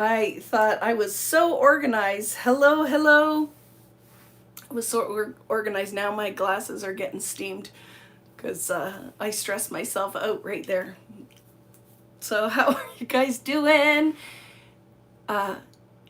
I thought I was so organized. Hello, hello. I was so organized. Now my glasses are getting steamed because I stressed myself out right there. So, how are you guys doing? Uh,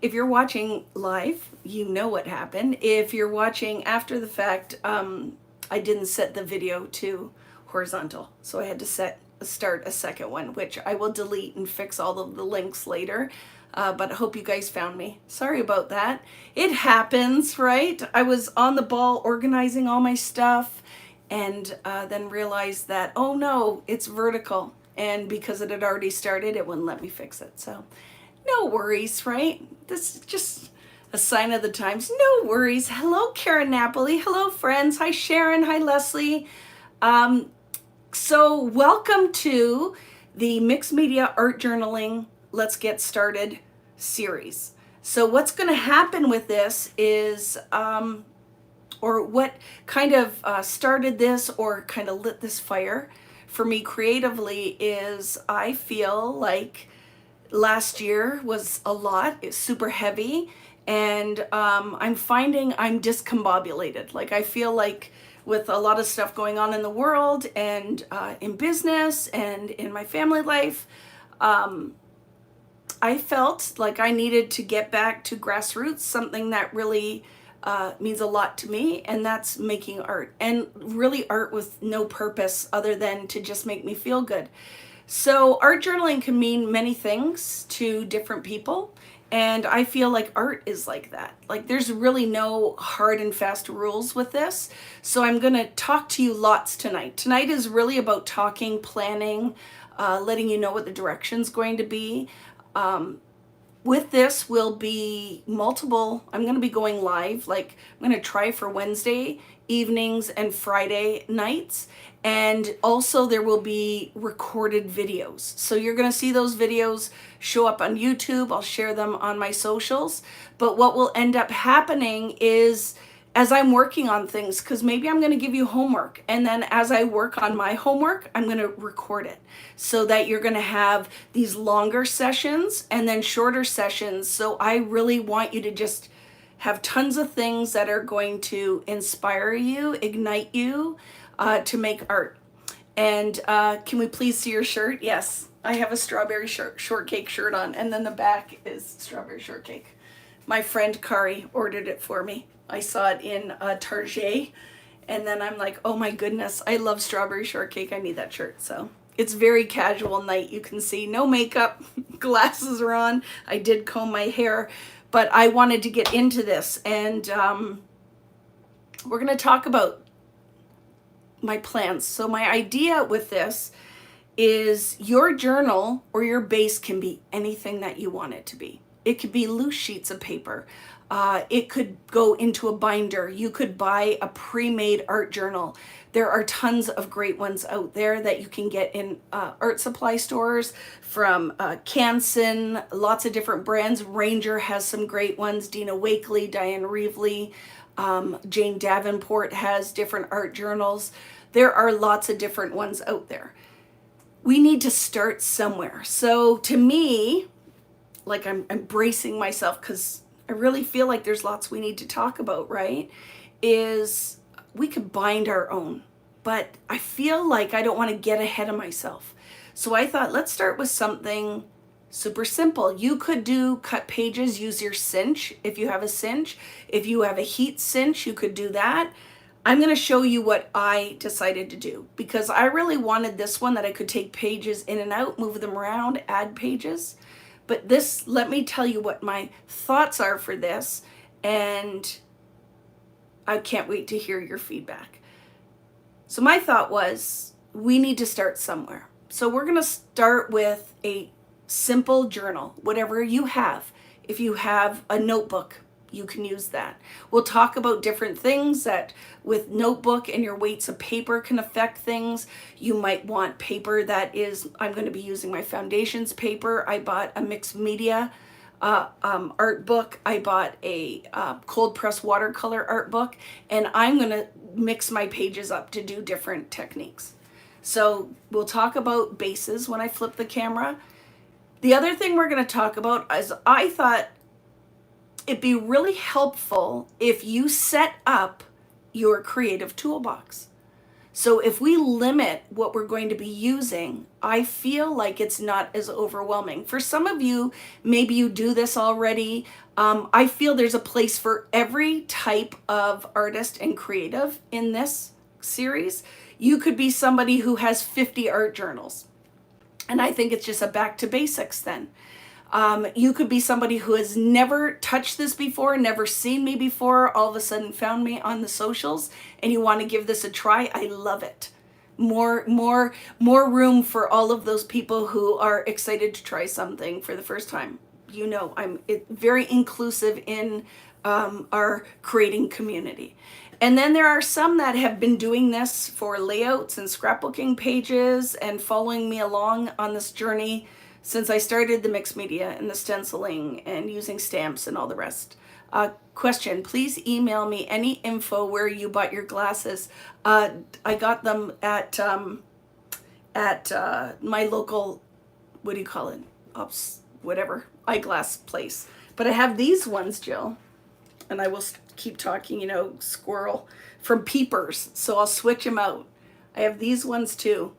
if you're watching live, you know what happened. If you're watching after the fact, I didn't set the video to horizontal, so I had to start a second one, which I will delete and fix all of the links later. But I hope you guys found me. Sorry about that. It happens, right? I was on the ball organizing all my stuff and then realized that, oh no, it's vertical. And because it had already started, it wouldn't let me fix it. So no worries, right? This is just a sign of the times. No worries. Hello, Karen Napoli. Hello, friends. Hi, Sharon. Hi, Leslie. So welcome to the Mixed Media Art Journaling Let's Get Started series. So what's going to happen with this is, or what kind of started this or kind of lit this fire for me creatively is I feel like last year was a lot. It's super heavy, and I'm finding I'm discombobulated. Like I feel like with a lot of stuff going on in the world and in business and in my family life, I felt like I needed to get back to grassroots, something that really means a lot to me, and that's making art. And really art with no purpose other than to just make me feel good. So art journaling can mean many things to different people. And I feel like art is like that. Like there's really no hard and fast rules with this. So I'm going to talk to you lots tonight. Tonight is really about talking, planning, letting you know what the direction's going to be. With this will be multiple, I'm going to be going live. Like I'm going to try for Wednesday evenings and Friday nights. And also there will be recorded videos. So you're going to see those videos show up on YouTube. I'll share them on my socials. But what will end up happening is as I'm working on things, because maybe I'm going to give you homework. And then as I work on my homework, I'm going to record it so that you're going to have these longer sessions and then shorter sessions. So I really want you to just have tons of things that are going to inspire you, ignite you to make art. And can we please see your shirt? Yes, I have a strawberry shortcake shirt on, and then the back is strawberry shortcake. My friend Kari ordered it for me. I saw it in Target, and then I'm like, oh my goodness, I love strawberry shortcake. I need that shirt. So it's very casual night. You can see no makeup, glasses are on. I did comb my hair, but I wanted to get into this, and we're going to talk about my plans. So my idea with this is your journal or your base can be anything that you want it to be. It could be loose sheets of paper. It could go into a binder. You could buy a pre-made art journal. There are tons of great ones out there that you can get in art supply stores from Canson, lots of different brands. Ranger has some great ones. Dina Wakely, Diane Reevely, Jane Davenport has different art journals. There are lots of different ones out there. We need to start somewhere. So to me, like I'm bracing myself because I really feel like there's lots we need to talk about, right? Is we could bind our own, but I feel like I don't want to get ahead of myself. So I thought, let's start with something super simple. You could do cut pages, use your cinch if you have a cinch. If you have a heat cinch, you could do that. I'm going to show you what I decided to do because I really wanted this one that I could take pages in and out, move them around, add pages. But this, let me tell you what my thoughts are for this, and I can't wait to hear your feedback. So my thought was, we need to start somewhere. So we're going to start with a simple journal, whatever you have. If you have a notebook, you can use that. We'll talk about different things that with notebook and your weights of paper can affect things. You might want paper that is, I'm going to be using my foundations paper. I bought a mixed media art book. I bought a cold press watercolor art book, and I'm going to mix my pages up to do different techniques. So we'll talk about bases when I flip the camera. The other thing we're going to talk about is I thought it'd be really helpful if you set up your creative toolbox. So if we limit what we're going to be using, I feel like it's not as overwhelming. For some of you, maybe you do this already. I feel there's a place for every type of artist and creative in this series. You could be somebody who has 50 art journals. And I think it's just a back to basics then. You could be somebody who has never touched this before, never seen me before, all of a sudden found me on the socials, and you want to give this a try. I love it. More room for all of those people who are excited to try something for the first time. You know, I'm very inclusive in our creating community. And then there are some that have been doing this for layouts and scrapbooking pages and following me along on this journey since I started the mixed media and the stenciling and using stamps and all the rest. Question, please email me any info where you bought your glasses. I got them at my local, what do you call it? Whatever, eyeglass place. But I have these ones, Jill, and I will keep talking, you know, squirrel, from Peepers. So I'll switch them out. I have these ones too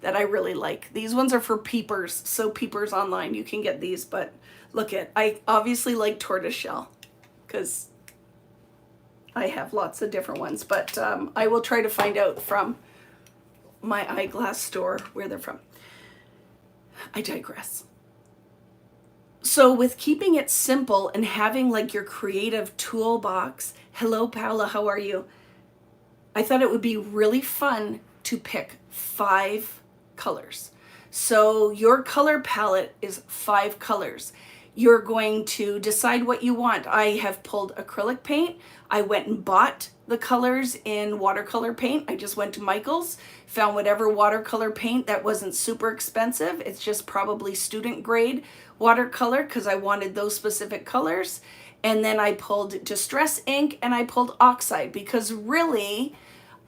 that I really like. These ones are for Peepers. So Peepers online, you can get these, but look at, I obviously like tortoiseshell because I have lots of different ones, but I will try to find out from my eyeglass store where they're from. I digress. So with keeping it simple and having like your creative toolbox, hello Paula, how are you? I thought it would be really fun to pick 5 colors. So your color palette is 5 colors. You're going to decide what you want. I have pulled acrylic paint. I went and bought the colors in watercolor paint. I just went to Michael's, found whatever watercolor paint that wasn't super expensive. It's just probably student grade watercolor because I wanted those specific colors. And then I pulled distress ink and I pulled oxide because really,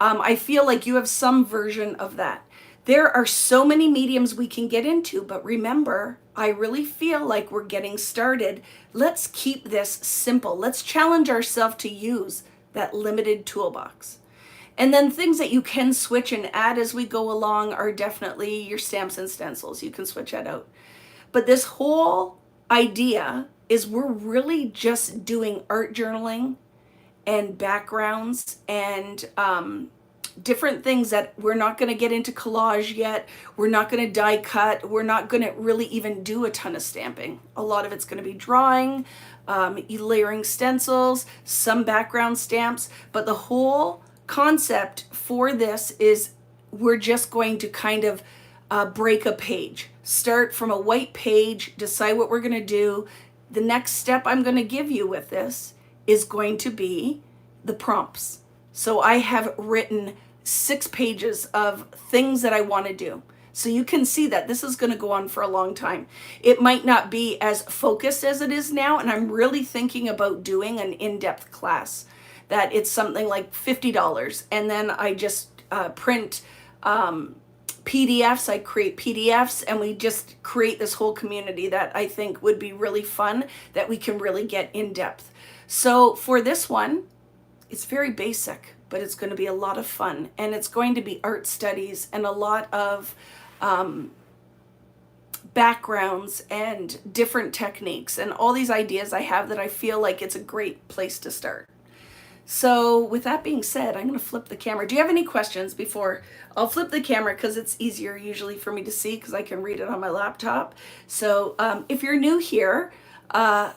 I feel like you have some version of that. There are so many mediums we can get into, but remember, I really feel like we're getting started. Let's keep this simple. Let's challenge ourselves to use that limited toolbox. And then things that you can switch and add as we go along are definitely your stamps and stencils. You can switch that out. But this whole idea is we're really just doing art journaling and backgrounds and different things that we're not going to get into collage yet. We're not going to die cut. We're not going to really even do a ton of stamping. A lot of it's going to be drawing, layering stencils, some background stamps. But the whole concept for this is we're just going to kind of break a page. Start from a white page, decide what we're going to do. The next step I'm going to give you with this is going to be the prompts. So I have written 6 pages of things that I want to do. So you can see that this is going to go on for a long time. It might not be as focused as it is now, and I'm really thinking about doing an in-depth class that it's something like $50, and then I just print PDFs, I create PDFs, and we just create this whole community that I think would be really fun, that we can really get in depth. So for this one, it's very basic, but it's going to be a lot of fun, and it's going to be art studies and a lot of backgrounds and different techniques and all these ideas I have that I feel like it's a great place to start. So with that being said, I'm going to flip the camera. Do you have any questions before? I'll flip the camera because it's easier usually for me to see because I can read it on my laptop. So if you're new here, I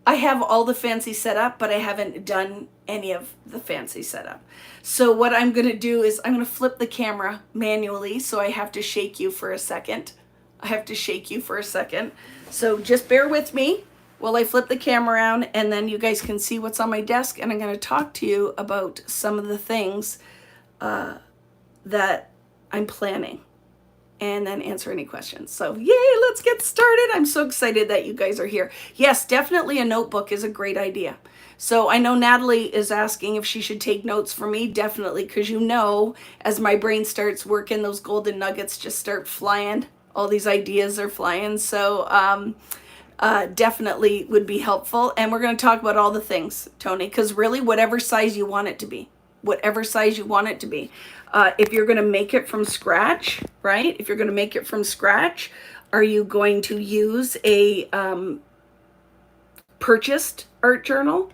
have all the fancy setup, but I haven't done any of the fancy setup. So what I'm going to do is I'm going to flip the camera manually. So I have to shake you for a second. So just bear with me while I flip the camera around, and then you guys can see what's on my desk, and I'm going to talk to you about some of the things that I'm planning, and then answer any questions. So yay, let's get started. I'm so excited that you guys are here. Yes, definitely a notebook is a great idea. So I know Natalie is asking if she should take notes for me. Definitely, because you know, as my brain starts working, those golden nuggets just start flying all these ideas are flying. So definitely would be helpful. And we're going to talk about all the things, Tony, because really whatever size you want it to be, whatever size you want it to be. If you're going to make it from scratch, right? If you're going to make it from scratch, are you going to use a purchased art journal?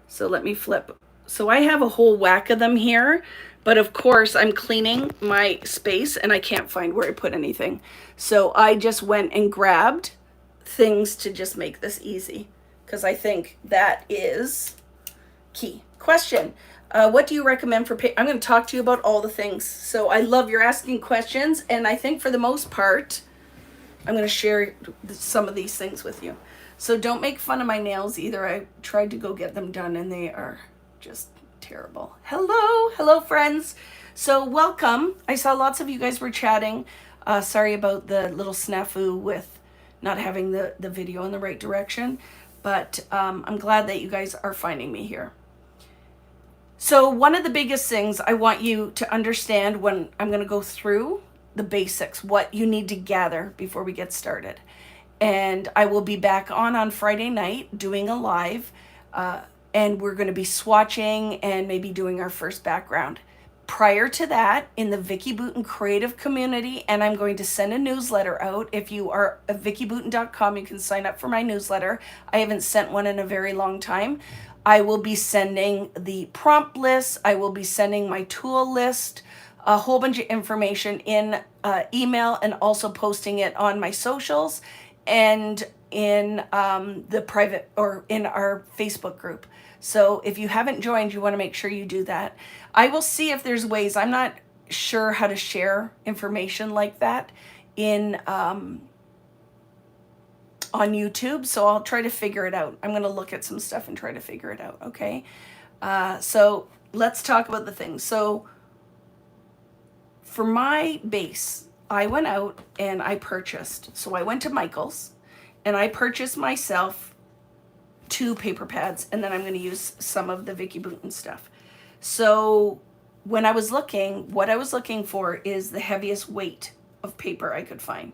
So let me flip. So I have a whole whack of them here, but of course I'm cleaning my space and I can't find where I put anything. So I just went and grabbed things to just make this easy, because I think that is key. Question. What do you recommend for I'm going to talk to you about all the things. So I love your asking questions, and I think for the most part, I'm going to share some of these things with you. So don't make fun of my nails either. I tried to go get them done and they are just terrible. Hello friends. So welcome. I saw lots of you guys were chatting. Sorry about the little snafu with not having the video in the right direction, but I'm glad that you guys are finding me here. So one of the biggest things I want you to understand when I'm going to go through the basics, what you need to gather before we get started. And I will be back on Friday night doing a live, and we're going to be swatching and maybe doing our first background. Prior to that, in the Vicki Boutin creative community, and I'm going to send a newsletter out. If you are at vickiboutin.com, you can sign up for my newsletter. I haven't sent one in a very long time. I will be sending the prompt list. I will be sending my tool list, a whole bunch of information in email, and also posting it on my socials and in the private or in our Facebook group. So if you haven't joined, you want to make sure you do that. I will see if there's ways. I'm not sure how to share information like that in on YouTube, so I'll try to figure it out. I'm going to look at some stuff and try to figure it out, okay? So let's talk about the things. So for my base, I went out and I purchased. So I went to Michael's and I purchased myself 2 paper pads, and then I'm going to use some of the Vicki Boutin stuff. So when I was looking, what I was looking for is the heaviest weight of paper I could find.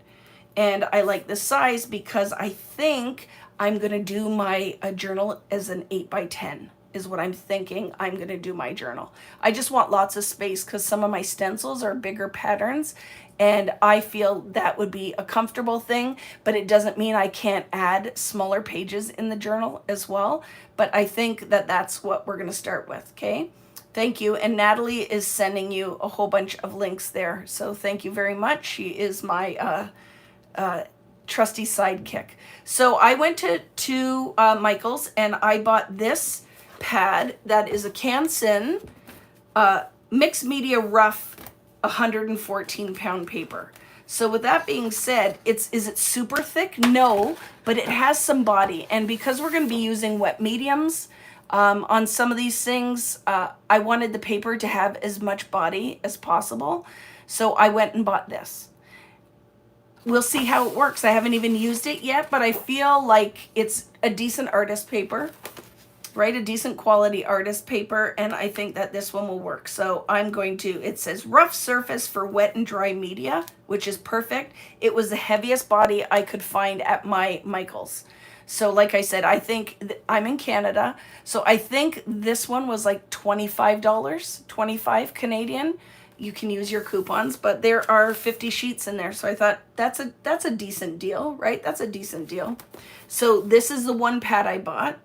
And I like this size because I think I'm going to do my journal as an 8x10 is what I'm thinking. I'm going to do my journal. I just want lots of space because some of my stencils are bigger patterns, and I feel that would be a comfortable thing, but it doesn't mean I can't add smaller pages in the journal as well. But I think that that's what we're going to start with, okay? Thank you. And Natalie is sending you a whole bunch of links there. So thank you very much. She is my trusty sidekick. So I went to Michael's and I bought this pad that is a Canson mixed media rough 114 pound paper. So with that being said, is it super thick? No, but it has some body. And because we're going to be using wet mediums on some of these things, I wanted the paper to have as much body as possible. So I went and bought this. We'll see how it works. I haven't even used it yet, but I feel like it's a decent artist paper, right? A decent quality artist paper, and I think that this one will work. So I'm going to, it says rough surface for wet and dry media, which is perfect. It was the heaviest body I could find at my Michael's. So like I said, I think I'm in Canada, so I think this one was like $25, 25 Canadian. You can use your coupons, but there are 50 sheets in there. So I thought that's a decent deal, right? That's a decent deal. So this is the one pad I bought.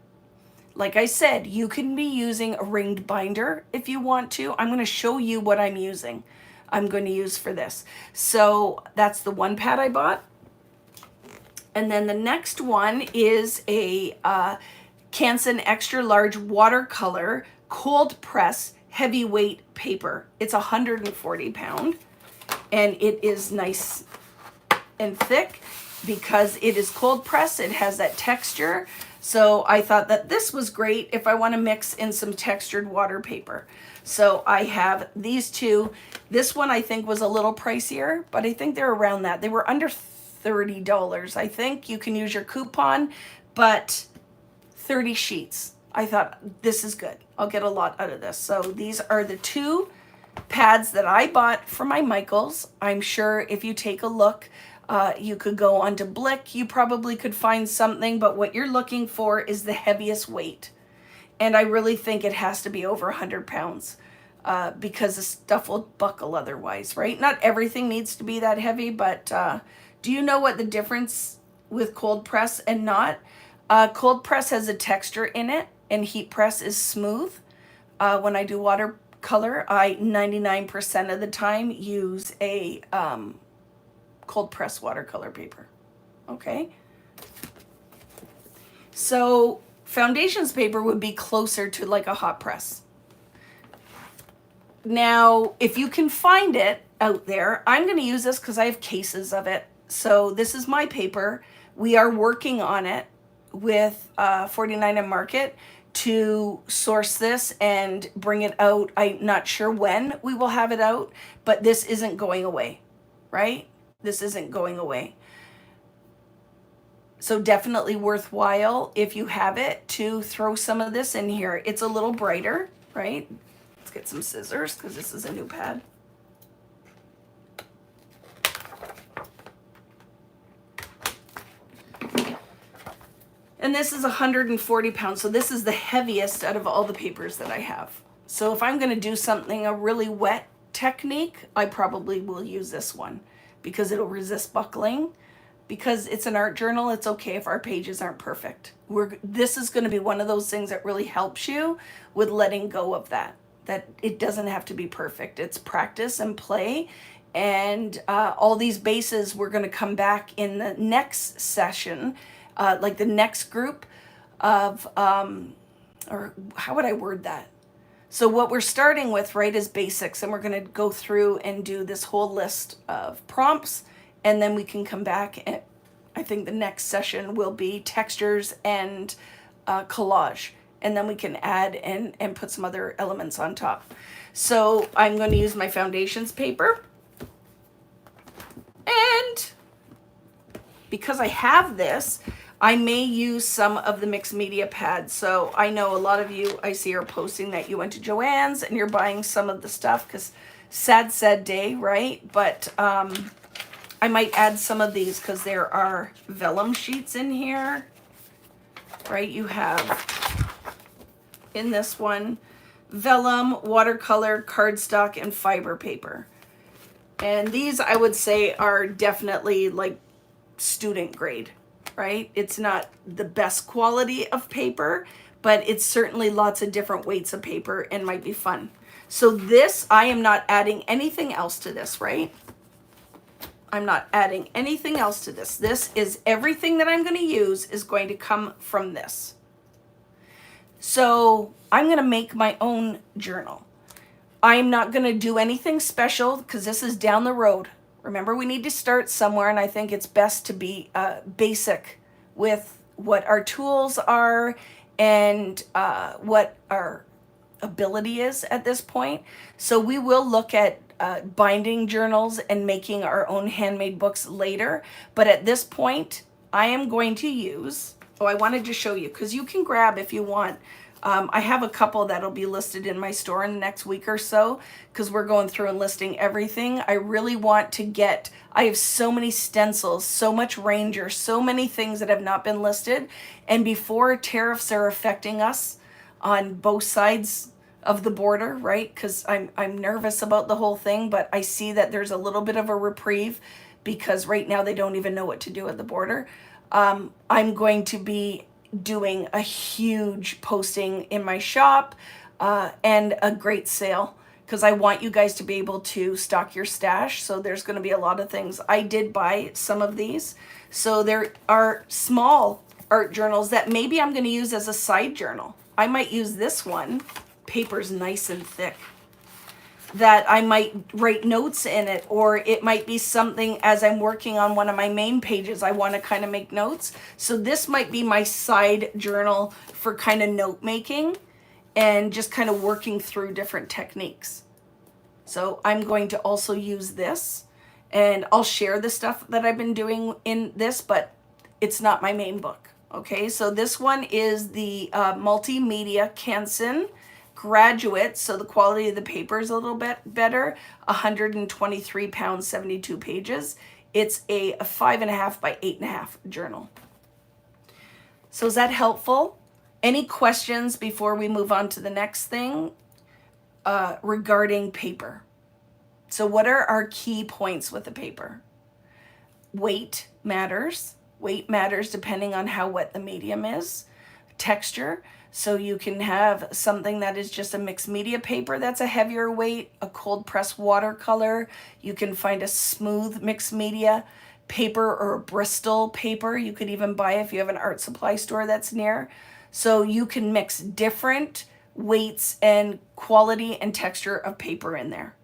Like I said, you can be using a ringed binder if you want to. I'm going to show you what I'm using. I'm going to use for this. So that's the one pad I bought. And then the next one is a Canson extra large watercolor cold press heavyweight paper. It's 140 pound, and it is nice and thick because it is cold press. It has that texture. So I thought that this was great if I want to mix in some textured water paper. So I have these two. This one I think was a little pricier, but I think they're around that. They were under $30. I think you can use your coupon, but 30 sheets. I thought this is good. I'll get a lot out of this. So these are the 2 pads that I bought from my Michael's. I'm sure if you take a look, You could go onto Blick. You probably could find something, but what you're looking for is the heaviest weight. And I really think it has to be over 100 pounds because the stuff will buckle otherwise, right? Not everything needs to be that heavy, but do you know what the difference with cold press and not? Cold press has a texture in it, and heat press is smooth. When I do watercolor, I 99% of the time use a cold press watercolor paper. Okay. So foundations paper would be closer to like a hot press. Now, if you can find it out there, I'm going to use this because I have cases of it. So this is my paper. We are working on it with 49 and Market to source this and bring it out. I'm not sure when we will have it out, but this isn't going away, right? This isn't going away. So definitely worthwhile if you have it to throw some of this in here. It's a little brighter, right? Let's get some scissors because this is a new pad. And this is 140 pounds. So this is the heaviest out of all the papers that I have. So if I'm going to do something, a really wet technique, I probably will use this one because it'll resist buckling. Because it's an art journal, it's okay if our pages aren't perfect. This is going to be one of those things that really helps you with letting go of that it doesn't have to be perfect. It's practice and play. And all these bases, we're going to come back in the next session, like the next group of, or how would I word that? So what we're starting with, right, is basics. And we're going to go through and do this whole list of prompts. And then we can come back, and I think the next session will be textures and collage. And then we can add and put some other elements on top. So I'm going to use my foundations paper. And because I have this, I may use some of the mixed media pads. So I know a lot of you I see are posting that you went to Joann's and you're buying some of the stuff because sad day, right? But I might add some of these because there are vellum sheets in here, right? You have in this one vellum, watercolor, cardstock, and fiber paper. And these I would say are definitely like student grade, right? It's not the best quality of paper, but it's certainly lots of different weights of paper and might be fun. So this, I am not adding anything else to this, right? I'm not adding anything else to this. This is everything that I'm going to use is going to come from this. So I'm going to make my own journal. I'm not going to do anything special because this is down the road. Remember, we need to start somewhere, and I think it's best to be basic with what our tools are and what our ability is at this point. So we will look at binding journals and making our own handmade books later. But at this point, I am going to use, I wanted to show you because you can grab if you want. I have a couple that'll be listed in my store in the next week or so because we're going through and listing everything. I really want to get, I have so many stencils, so much Ranger, so many things that have not been listed. And before tariffs are affecting us on both sides of the border, right? Because I'm nervous about the whole thing, but I see that there's a little bit of a reprieve because right now they don't even know what to do at the border. I'm going to be doing a huge posting in my shop and a great sale because I want you guys to be able to stock your stash. So there's going to be a lot of things. I did buy some of these. So there are small art journals that maybe I'm going to use as a side journal. I might use this one. Paper's nice and thick, that I might write notes in it, or it might be something as I'm working on one of my main pages, I want to kind of make notes. So this might be my side journal for kind of note making and just kind of working through different techniques. So I'm going to also use this, and I'll share the stuff that I've been doing in this, but it's not my main book. Okay, so this one is the Multimedia Canson Graduate, so the quality of the paper is a little bit better. 123 pounds, 72 pages. It's a 5.5 by 8.5 journal. So is that helpful? Any questions before we move on to the next thing regarding paper? So what are our key points with the paper? Weight matters. Weight matters depending on how wet the medium is. Texture. So you can have something that is just a mixed media paper that's a heavier weight, a cold press watercolor. You can find a smooth mixed media paper or a Bristol paper. You could even buy if you have an art supply store that's near. So you can mix different weights and quality and texture of paper in there.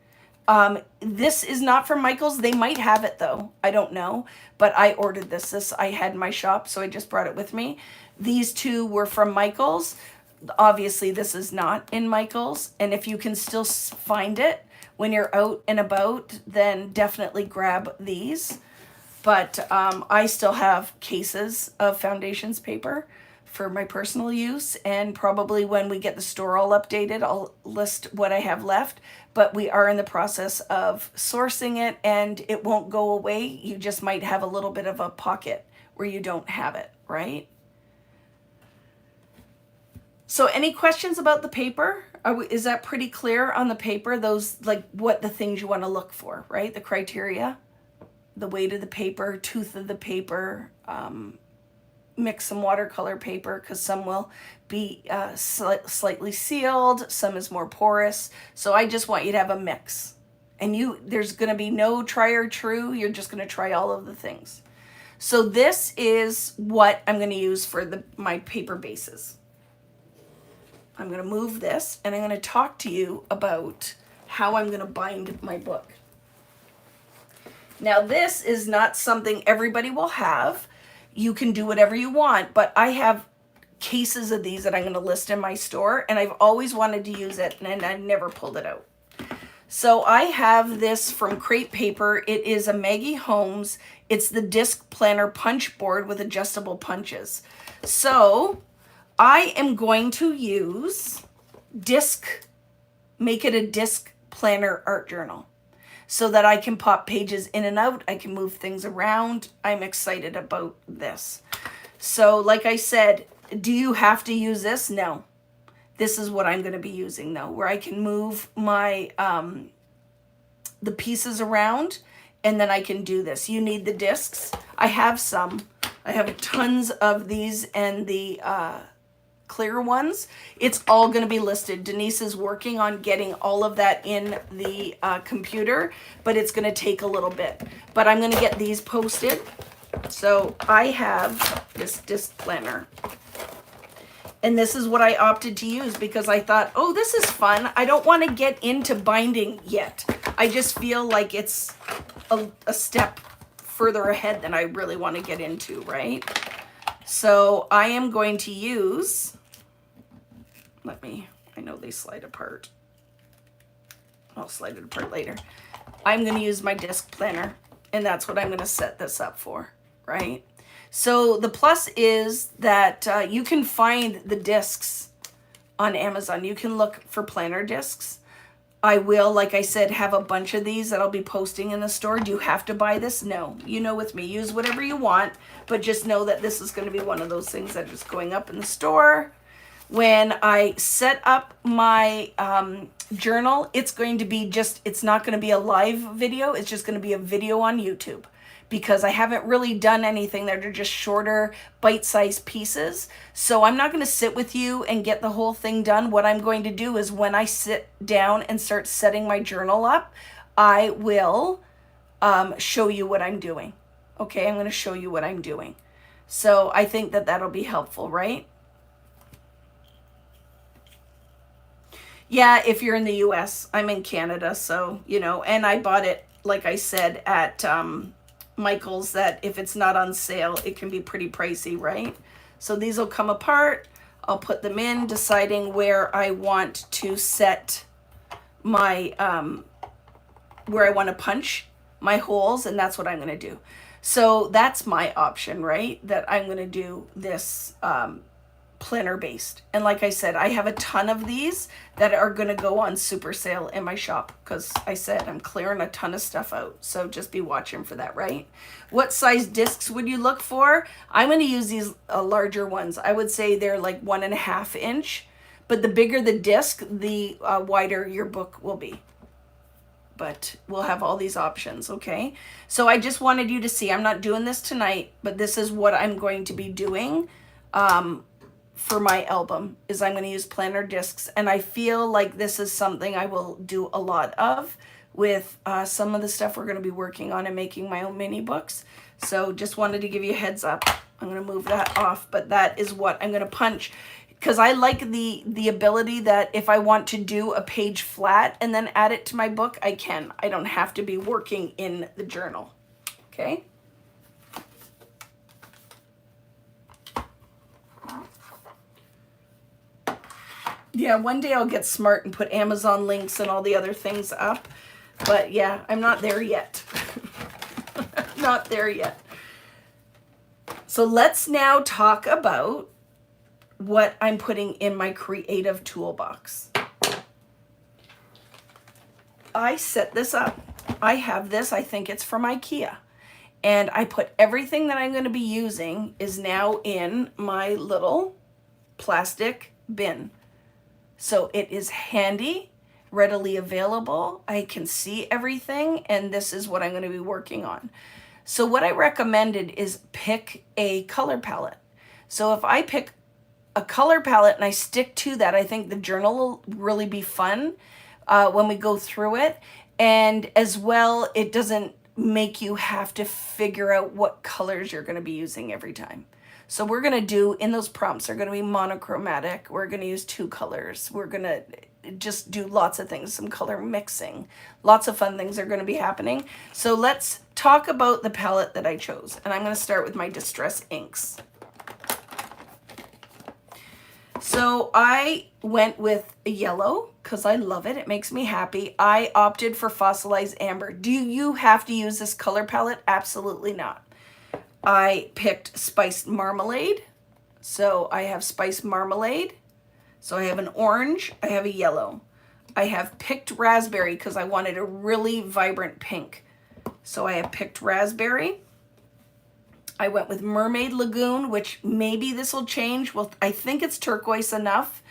This is not from Michaels. They might have it though. I don't know, but I ordered this. This I had in my shop, so I just brought it with me. These two were from Michaels. Obviously, this is not in Michaels. And if you can still find it when you're out and about, then definitely grab these. But I still have cases of foundations paper for my personal use, and probably when we get the store all updated, I'll list what I have left. But we are in the process of sourcing it, and it won't go away. You just might have a little bit of a pocket where you don't have it, right? So any questions about the paper? Is that pretty clear on the paper? Those, like, what the things you want to look for, right? The criteria, the weight of the paper, tooth of the paper, mix some watercolor paper because some will be slightly sealed, some is more porous. So I just want you to have a mix. And there's going to be no try or true. You're just going to try all of the things. So this is what I'm going to use for my paper bases. I'm going to move this and I'm going to talk to you about how I'm going to bind my book. Now this is not something everybody will have. You can do whatever you want, but I have cases of these that I'm going to list in my store, and I've always wanted to use it, and I never pulled it out. So I have this from Crate Paper. It is a Maggie Holmes. It's the disc planner punch board with adjustable punches. So I am going to use make it a disc planner art journal, so that I can pop pages in and out. I can move things around. I'm excited about this. So like I said, do you have to use this? No. This is what I'm going to be using though, where I can move my the pieces around, and then I can do this. You need the discs. I have some. I have tons of these, and the clear ones. It's all going to be listed. Denise is working on getting all of that in the computer, but it's going to take a little bit. But I'm going to get these posted. So I have this disc planner, and this is what I opted to use because I thought, oh, this is fun. I don't want to get into binding yet. I just feel like it's a step further ahead than I really want to get into, right? So I am going to use, I know they slide apart. I'll slide it apart later. I'm going to use my disc planner, and that's what I'm going to set this up for, right? So the plus is that you can find the discs on Amazon. You can look for planner discs. I will, like I said, have a bunch of these that I'll be posting in the store. Do you have to buy this? No. You know, with me, use whatever you want, but just know that this is going to be one of those things that is going up in the store. When I set up my journal, it's going to be it's not going to be a live video. It's just going to be a video on YouTube, because I haven't really done anything that are just shorter bite-sized pieces. So I'm not going to sit with you and get the whole thing done. What I'm going to do is when I sit down and start setting my journal up, I will show you what I'm doing. Okay, I'm going to show you what I'm doing. So I think that that'll be helpful, right? Yeah, if you're in the US, I'm in Canada, so, you know, and I bought it, like I said, at Michael's, that if it's not on sale, it can be pretty pricey, right? So these will come apart. I'll put them in, deciding where I want to set my, where I want to punch my holes, and that's what I'm going to do. So that's my option, right? That I'm going to do this planner based. And like I said, I have a ton of these that are going to go on super sale in my shop because I said I'm clearing a ton of stuff out. So just be watching for that, right? What size discs would you look for? I'm going to use these larger ones. I would say they're like 1.5 inch, but the bigger the disc, the wider your book will be. But we'll have all these options, okay? So I just wanted you to see, I'm not doing this tonight, but this is what I'm going to be doing for my album, is I'm going to use planner discs. And I feel like this is something I will do a lot of with some of the stuff we're going to be working on and making my own mini books. So just wanted to give you a heads up. I'm going to move that off, but that is what I'm going to punch. Because I like the ability that if I want to do a page flat and then add it to my book, I can. I don't have to be working in the journal. Okay? Yeah, one day I'll get smart and put Amazon links and all the other things up. But yeah, I'm not there yet. Not there yet. So let's now talk about what I'm putting in my creative toolbox. I set this up. I have this, I think it's from IKEA. And I put everything that I'm going to be using is now in my little plastic bin. So it is handy, readily available. I can see everything, and this is what I'm going to be working on. So what I recommended is pick a color palette. So if I pick a color palette and I stick to that, I think the journal will really be fun when we go through it. And as well, it doesn't make you have to figure out what colors you're going to be using every time. So we're going to do, in those prompts, they're going to be monochromatic. We're going to use 2 colors. We're going to just do lots of things, some color mixing. Lots of fun things are going to be happening. So let's talk about the palette that I chose. And I'm going to start with my Distress inks. So I went with a yellow because I love it. It makes me happy. I opted for Fossilized Amber. Do you have to use this color palette? Absolutely not. I picked Spiced Marmalade. So I have Spiced Marmalade. So I have an orange. I have a yellow. I have picked Raspberry because I wanted a really vibrant pink. So I have picked Raspberry. I went with Mermaid Lagoon, which maybe this will change. Well, I think it's turquoise enough,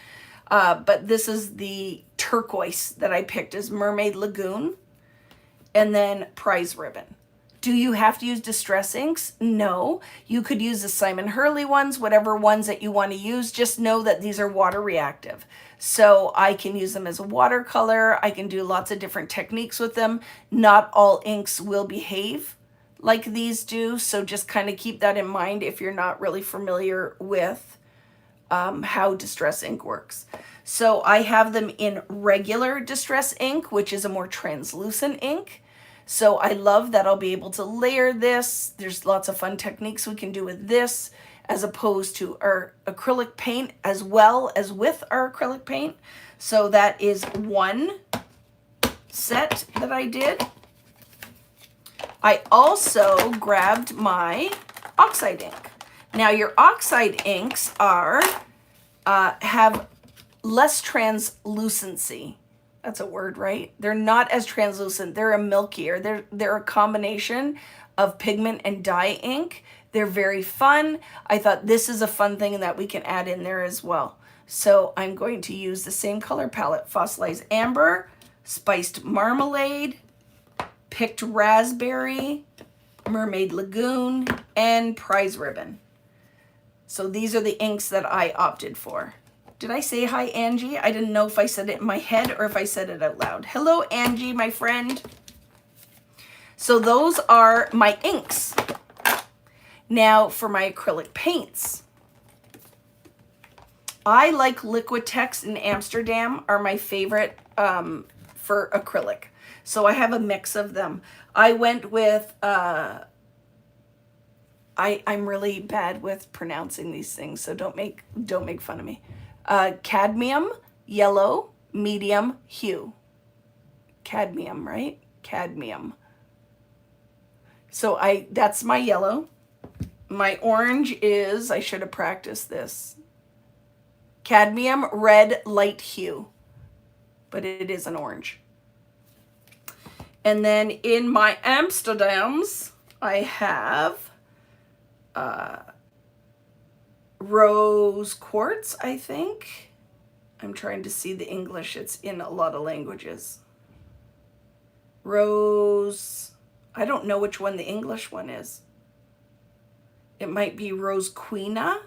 but this is the turquoise that I picked as Mermaid Lagoon. And then Prize Ribbon. Do you have to use Distress inks? No. You could use the Simon Hurley ones, whatever ones that you want to use. Just know that these are water reactive. So I can use them as a watercolor. I can do lots of different techniques with them. Not all inks will behave like these do, so just kind of keep that in mind if you're not really familiar with how Distress ink works. So I have them in regular Distress ink, which is a more translucent ink. So I love that I'll be able to layer this. There's lots of fun techniques we can do with this as opposed to our acrylic paint as well as with our acrylic paint. So that is one set that I did. I also grabbed my oxide ink. Now your oxide inks have less translucency. That's a word, right? They're not as translucent. They're a milkier. They're a combination of pigment and dye ink. They're very fun. I thought this is a fun thing that we can add in there as well. So I'm going to use the same color palette, Fossilized Amber, Spiced Marmalade, Picked Raspberry, Mermaid Lagoon, and Prize Ribbon. So these are the inks that I opted for. Did I say hi, Angie? I didn't know if I said it in my head or if I said it out loud. Hello, Angie, my friend. So those are my inks. Now for my acrylic paints. I like Liquitex in Amsterdam are my favorite for acrylic. So I have a mix of them. I went with, I'm really bad with pronouncing these things, so don't make fun of me. Cadmium, yellow, medium, hue. Cadmium, right? Cadmium. So that's my yellow. My orange is, I should have practiced this. Cadmium red light hue, but it is an orange. And then in my Amsterdams, I have rose quartz, I think. I'm trying to see the English. It's in a lot of languages. Rose, I don't know which one the English one is. It might be Rose Queena,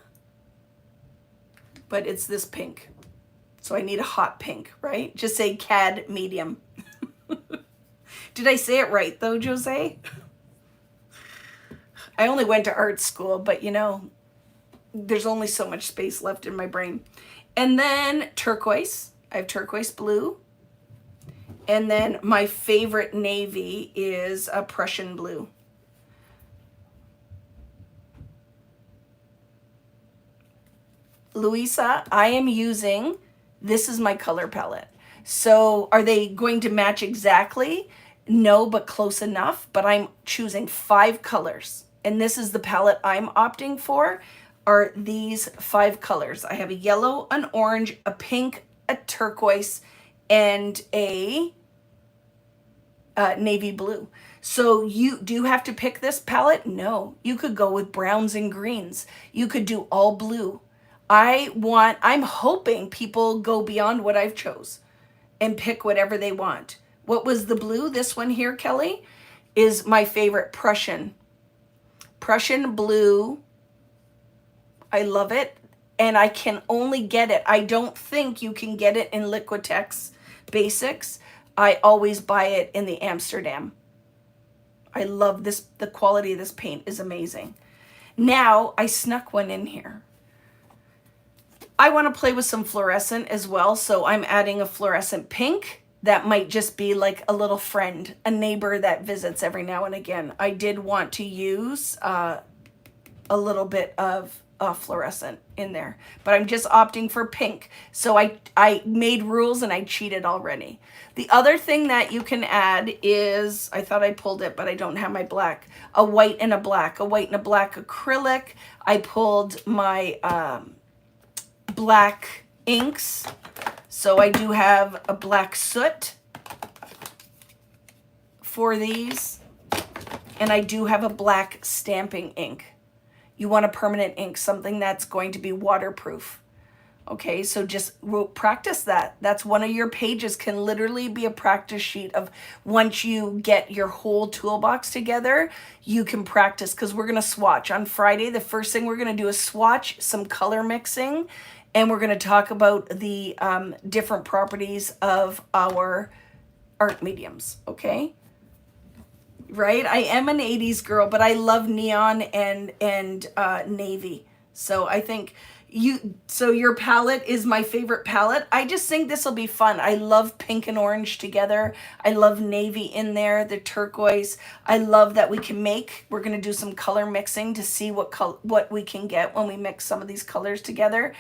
but it's this pink. So I need a hot pink, right? Just say cad medium. Did I say it right though, Jose? I only went to art school, but you know, there's only so much space left in my brain. And then turquoise. I have turquoise blue. And then my favorite navy is a Prussian blue. Louisa, I am using, this is my color palette. So are they going to match exactly? No, but close enough. But I'm choosing 5 colors. And this is the palette I'm opting for, are these 5 colors. I have a yellow, an orange, a pink, a turquoise, and a navy blue. So you do have to pick this palette? No, you could go with browns and greens. You could do all blue. I'm hoping people go beyond what I've chose and pick whatever they want. What was the blue? This one here, Kelly, is my favorite Prussian blue. I love it. And I can only get it. I don't think you can get it in Liquitex Basics. I always buy it in the Amsterdam. I love this. The quality of this paint is amazing. Now I snuck one in here. I want to play with some fluorescent as well. So I'm adding a fluorescent pink. That might just be like a little friend, a neighbor that visits every now and again. I did want to use a little bit of fluorescent in there, but I'm just opting for pink. So I made rules and I cheated already. The other thing that you can add is, I thought I pulled it, but I don't have my black, a white and a black acrylic. I pulled my black inks. So I do have a black soot for these, and I do have a black stamping ink. You want a permanent ink, something that's going to be waterproof. Okay, so just practice that. That's one of your pages, can literally be a practice sheet of, once you get your whole toolbox together, you can practice, because we're going to swatch. On Friday, the first thing we're going to do is swatch some color mixing, and we're going to talk about the different properties of our art mediums, okay? Right? I am an 80s girl, but I love neon and navy. So I think your palette is my favorite palette. I just think this will be fun. I love pink and orange together. I love navy in there, the turquoise. I love that we're going to do some color mixing to see what we can get when we mix some of these colors together.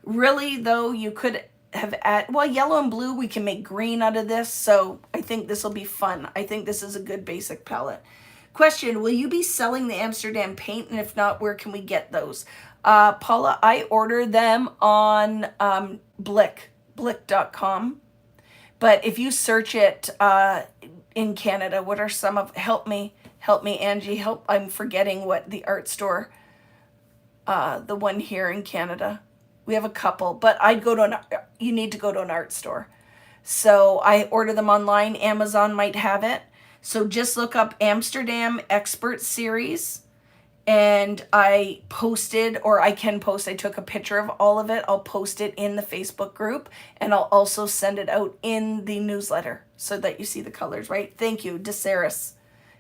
Really, though, you could have yellow and blue, we can make green out of this. So I think this will be fun. I think this is a good basic palette. Question, will you be selling the Amsterdam paint? And if not, where can we get those? Paula, I order them on blick.com. But if you search it in Canada, what are some of, help me, Angie, I'm forgetting what the art store, the one here in Canada. We have a couple, but you need to go to an art store. So I order them online. Amazon might have it. So just look up Amsterdam Expert Series. And I took a picture of all of it. I'll post it in the Facebook group, and I'll also send it out in the newsletter so that you see the colors, right? Thank you, DeSaris.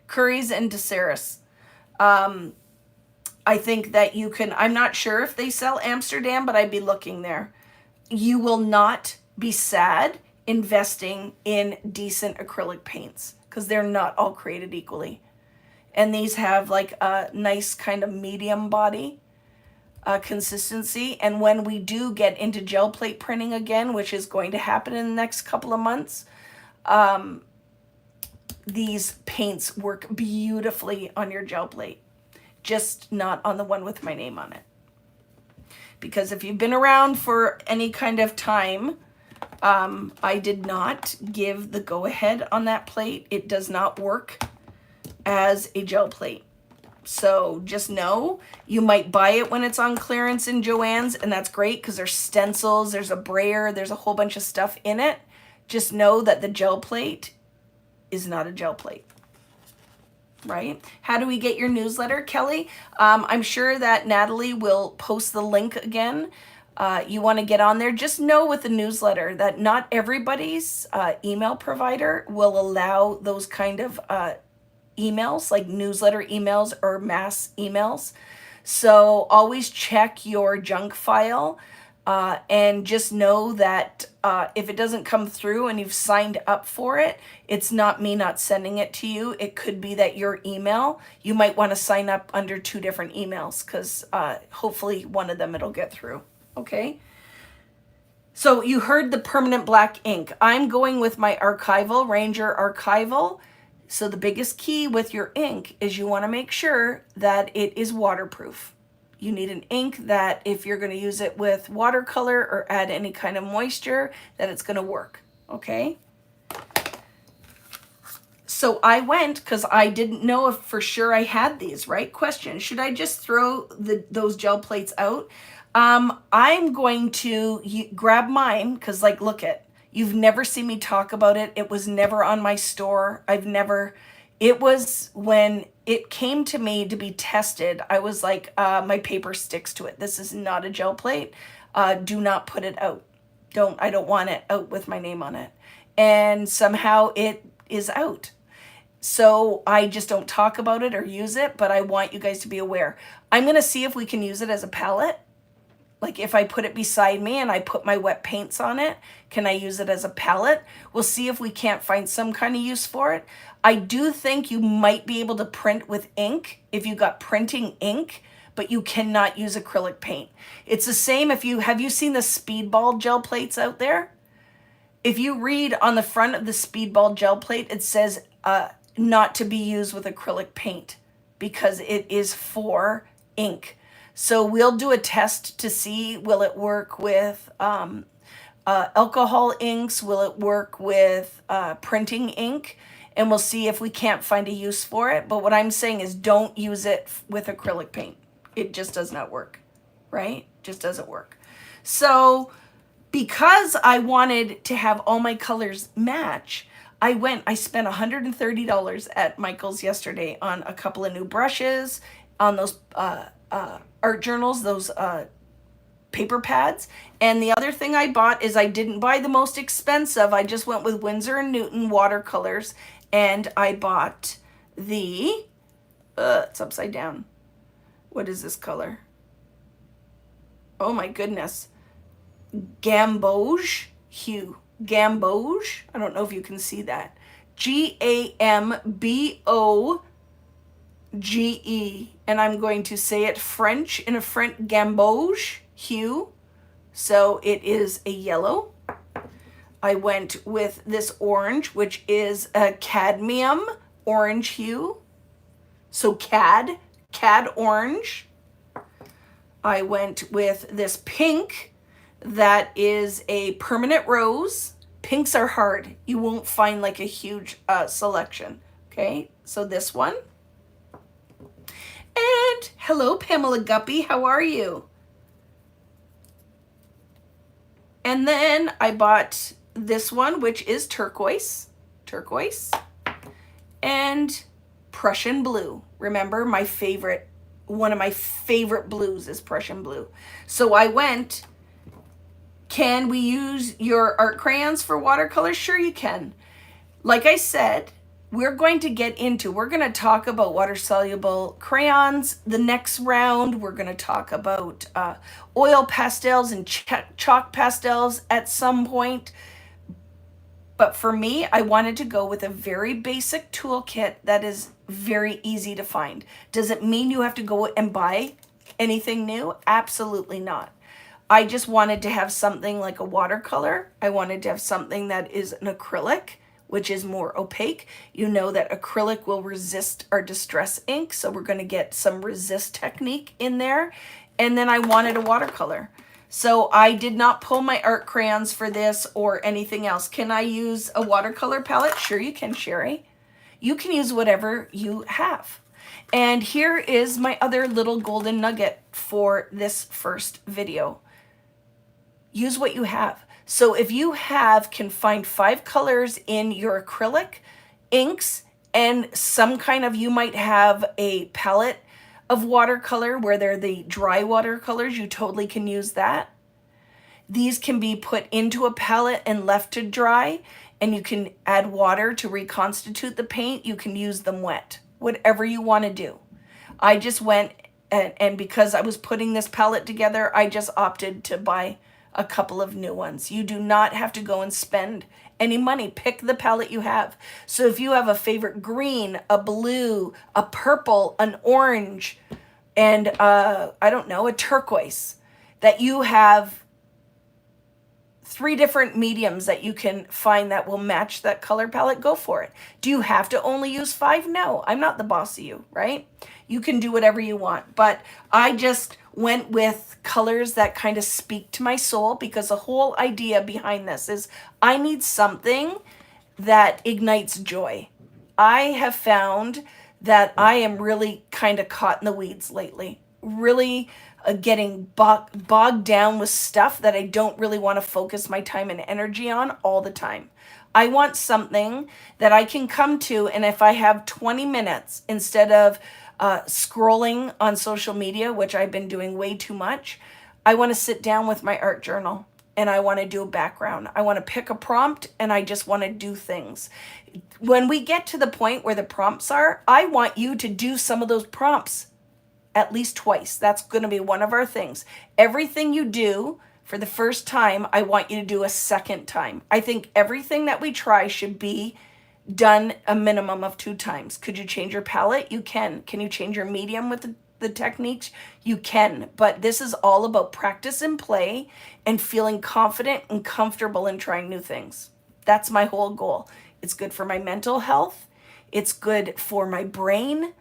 Curry's and DeSaris. I think that you can, I'm not sure if they sell Amsterdam, but I'd be looking there. You will not be sad investing in decent acrylic paints, because they're not all created equally. And these have like a nice kind of medium body consistency. And when we do get into gel plate printing again, which is going to happen in the next couple of months, these paints work beautifully on your gel plate. Just not on the one with my name on it. because if you've been around for any kind of time, I did not give the go-ahead on that plate. It does not work as a gel plate. So just know, you might buy it when it's on clearance in Joann's, and that's great because there's stencils, there's a brayer, there's a whole bunch of stuff in it. Just know that the gel plate is not a gel plate, right? How do we get your newsletter, Kelly? I'm sure that Natalie will post the link again. You want to get on there. Just know with the newsletter that not everybody's email provider will allow those kind of emails, like newsletter emails or mass emails. So always check your junk file, and just know that if it doesn't come through and you've signed up for it, it's not me not sending it to you. It could be that your email, you might want to sign up under 2 different emails, because hopefully one of them it'll get through. Okay. So you heard the permanent black ink. I'm going with my archival, Ranger Archival. So the biggest key with your ink is you want to make sure that it is waterproof. You need an ink that if you're going to use it with watercolor or add any kind of moisture, that it's going to work. Okay. So I went, because I didn't know if for sure I had these, right? Question, should I just throw those gel plates out? I'm going to grab mine, because like, look at, you've never seen me talk about it. It was never on my store. It was when it came to me to be tested. I was like, my paper sticks to it. This is not a gel plate. Do not put it out. I don't want it out with my name on it. And somehow it is out. So I just don't talk about it or use it, but I want you guys to be aware. I'm going to see if we can use it as a palette. Like if I put it beside me and I put my wet paints on it, can I use it as a palette? We'll see if we can't find some kind of use for it. I do think you might be able to print with ink if you got printing ink, but you cannot use acrylic paint. It's the same if have you seen the Speedball gel plates out there? If you read on the front of the Speedball gel plate, it says not to be used with acrylic paint because it is for ink. So we'll do a test to see, will it work with alcohol inks? Will it work with printing ink? And we'll see if we can't find a use for it. But what I'm saying is don't use it with acrylic paint. It just does not work, right? Just doesn't work. So because I wanted to have all my colors match, I spent $130 at Michael's yesterday on a couple of new brushes, on those art journals, those paper pads. And the other thing I bought is I didn't buy the most expensive. I just went with Winsor & Newton watercolors, and I bought the, it's upside down. What is this color? Oh my goodness. Gamboge hue. Gamboge. I don't know if you can see that. Gamboge. And I'm going to say it French in a French gamboge hue. So it is a yellow. I went with this orange, which is a cadmium orange hue. So cad orange. I went with this pink that is a permanent rose. Pinks are hard. You won't find like a huge selection. Okay, so this one. And hello, Pamela Guppy. How are you? And then I bought this one, which is turquoise, and Prussian blue. Remember, my favorite, one of my favorite blues is Prussian blue. So I went, can we use your art crayons for watercolor? Sure you can. Like I said, we're going to talk about water-soluble crayons. The next round, we're going to talk about oil pastels and chalk pastels at some point. But for me, I wanted to go with a very basic toolkit that is very easy to find. Does it mean you have to go and buy anything new? Absolutely not. I just wanted to have something like a watercolor. I wanted to have something that is an acrylic, which is more opaque. You know that acrylic will resist our distress ink, so we're going to get some resist technique in there. and then I wanted a watercolor. So I did not pull my art crayons for this or anything else. Can I use a watercolor palette? Sure you can, Sherry. You can use whatever you have. And here is my other little golden nugget for this first video. Use what you have. So if you can find 5 colors in your acrylic, inks, and some kind of, you might have a palette of watercolor where they're the dry watercolors, you totally can use that. These can be put into a palette and left to dry, and you can add water to reconstitute the paint. You can use them wet, whatever you want to do. I just went and because I was putting this palette together, I just opted to buy a couple of new ones. You do not have to go and spend any money. Pick the palette you have. So if you have a favorite green, a blue, a purple, an orange, and I don't know, a turquoise, that you have 3 different mediums that you can find that will match that color palette, go for it. Do you have to only use 5? No, I'm not the boss of you, right? You can do whatever you want. But I just went with colors that kind of speak to my soul, because the whole idea behind this is I need something that ignites joy. I have found that I am really kind of caught in the weeds lately, really getting bogged down with stuff that I don't really want to focus my time and energy on all the time. I want something that I can come to, and if I have 20 minutes instead of scrolling on social media, which I've been doing way too much, I want to sit down with my art journal and I want to do a background. I want to pick a prompt and I just want to do things. When we get to the point where the prompts are, I want you to do some of those prompts at least twice. That's going to be one of our things. Everything you do for the first time, I want you to do a second time. I think everything that we try should be done a minimum of 2 times. Could you change your palette? You can. Can you change your medium with the techniques? You can. But this is all about practice and play and feeling confident and comfortable in trying new things. That's my whole goal. It's good for my mental health. It's good for my brain.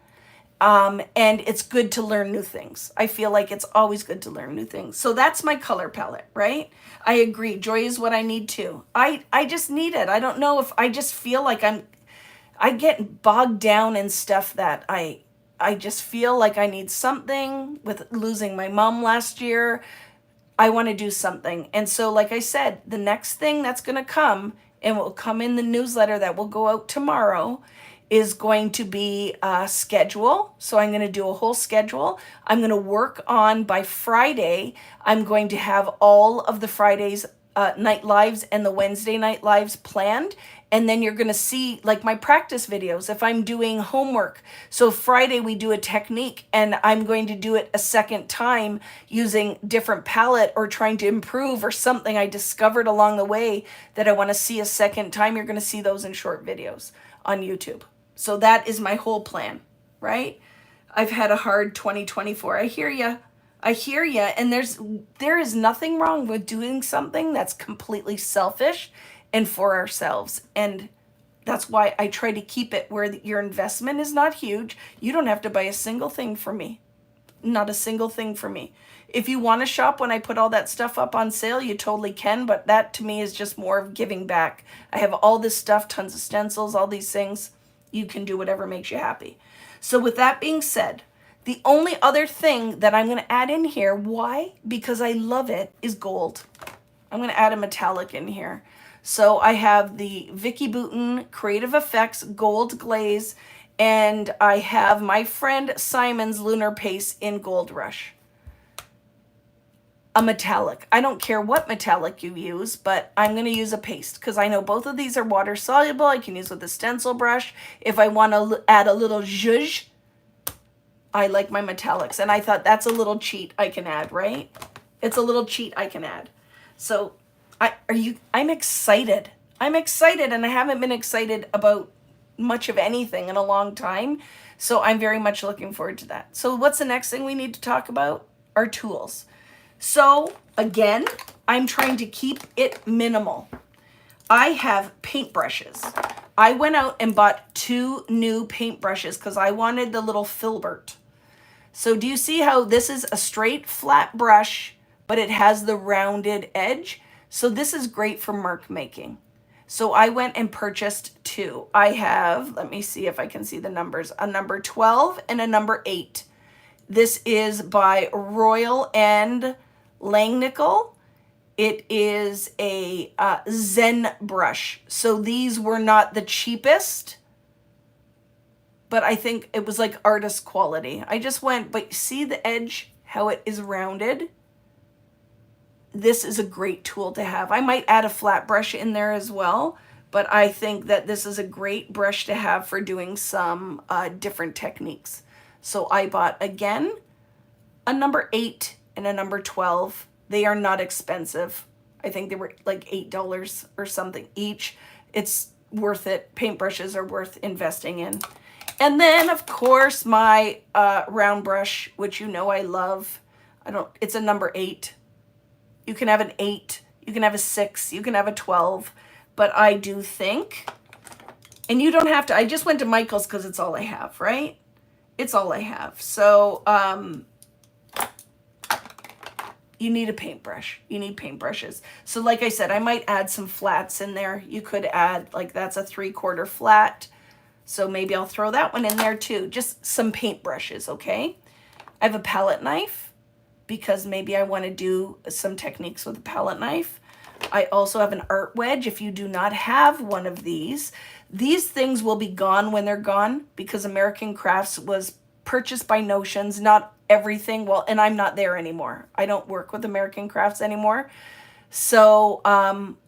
And it's good to learn new things. I feel like it's always good to learn new things. So that's my color palette, right? I agree. Joy is what I need too. I just need it. I don't know if I just feel like I get bogged down in stuff that I just feel like I need something. With losing my mom last year, I want to do something. And so, like I said, the next thing that's going to come, and will come in the newsletter that will go out tomorrow, is going to be a schedule. So I'm going to do a whole schedule. I'm going to work on, by Friday, I'm going to have all of the Fridays night lives and the Wednesday night lives planned. And then you're going to see like my practice videos if I'm doing homework. So Friday we do a technique and I'm going to do it a second time using different palette or trying to improve or something I discovered along the way that I want to see a second time. You're going to see those in short videos on YouTube. So that is my whole plan, right? I've had a hard 2024. I hear you. I hear you. And there is nothing wrong with doing something that's completely selfish and for ourselves. And that's why I try to keep it where your investment is not huge. You don't have to buy a single thing for me. Not a single thing for me. If you want to shop when I put all that stuff up on sale, you totally can. But that to me is just more of giving back. I have all this stuff, tons of stencils, all these things. You can do whatever makes you happy. So with that being said, the only other thing that I'm going to add in here, why? Because I love it, is gold. I'm going to add a metallic in here. So I have the Vicki Boutin Creative Effects Gold Glaze, and I have my friend Simon's Lunar Paste in Gold Rush. A metallic. I don't care what metallic you use, but I'm going to use a paste because I know both of these are water soluble. I can use with a stencil brush. If I want to add a little zhuzh, I like my metallics. And I thought that's a little cheat I can add, right? It's a little cheat I can add. So I'm excited. I'm excited, and I haven't been excited about much of anything in a long time. So I'm very much looking forward to that. So what's the next thing we need to talk about? Our tools. So again, I'm trying to keep it minimal. I have paintbrushes. I went out and bought 2 new paintbrushes because I wanted the little filbert. So do you see how this is a straight flat brush, but it has the rounded edge? So this is great for mark making. So I went and purchased two. I have, let me see if I can see the numbers, a number 12 and a number 8. This is by Royal and Langnickel. It is a Zen brush. So these were not the cheapest, but I think it was like artist quality. I just went, but see the edge, how it is rounded? This is a great tool to have. I might add a flat brush in there as well, but I think that this is a great brush to have for doing some different techniques. So I bought, again, a number 8 and a number 12. They are not expensive. I think they were like $8 or something each. It's worth it. Paintbrushes are worth investing in. And then, of course, my round brush, which you know I love. It's a number 8. You can have an 8, you can have a 6, you can have a 12, but I do think, and you don't have to, I just went to Michael's because it's all I have, right? It's all I have. So you need a paintbrush. You need paintbrushes. So like I said, I might add some flats in there. You could add, like that's a 3/4 flat. So maybe I'll throw that one in there too. Just some paintbrushes, okay? I have a palette knife, because maybe I want to do some techniques with a palette knife. I also have an art wedge. If you do not have one of these things will be gone when they're gone, because American Crafts was purchased by Notions, not everything. Well, and I'm not there anymore. I don't work with American Crafts anymore. So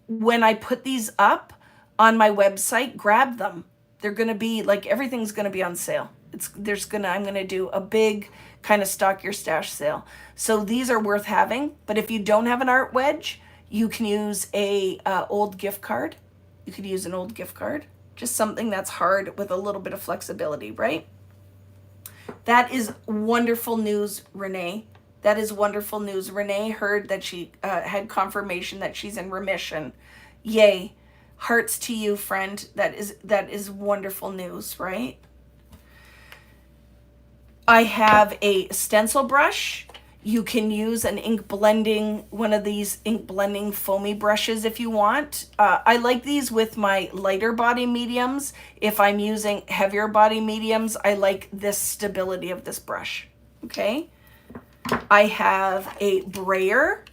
when I put these up on my website, grab them. They're gonna be like, everything's gonna be on sale. I'm gonna do a big kind of stock your stash sale. So these are worth having, but if you don't have an art wedge, you can use a old gift card. You could use an old gift card, just something that's hard with a little bit of flexibility, right? That is wonderful news, Renee. That is wonderful news. Renee heard that she had confirmation that she's in remission. Yay. Hearts to you, friend. That is wonderful news, right? I have a stencil brush. You can use an ink blending, one of these ink blending foamy brushes if you want. I like these with my lighter body mediums. If I'm using heavier body mediums, I like this stability of this brush, okay? I have a brayer,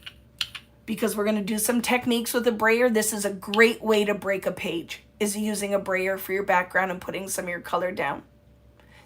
because we're gonna do some techniques with a brayer. This is a great way to break a page, is using a brayer for your background and putting some of your color down.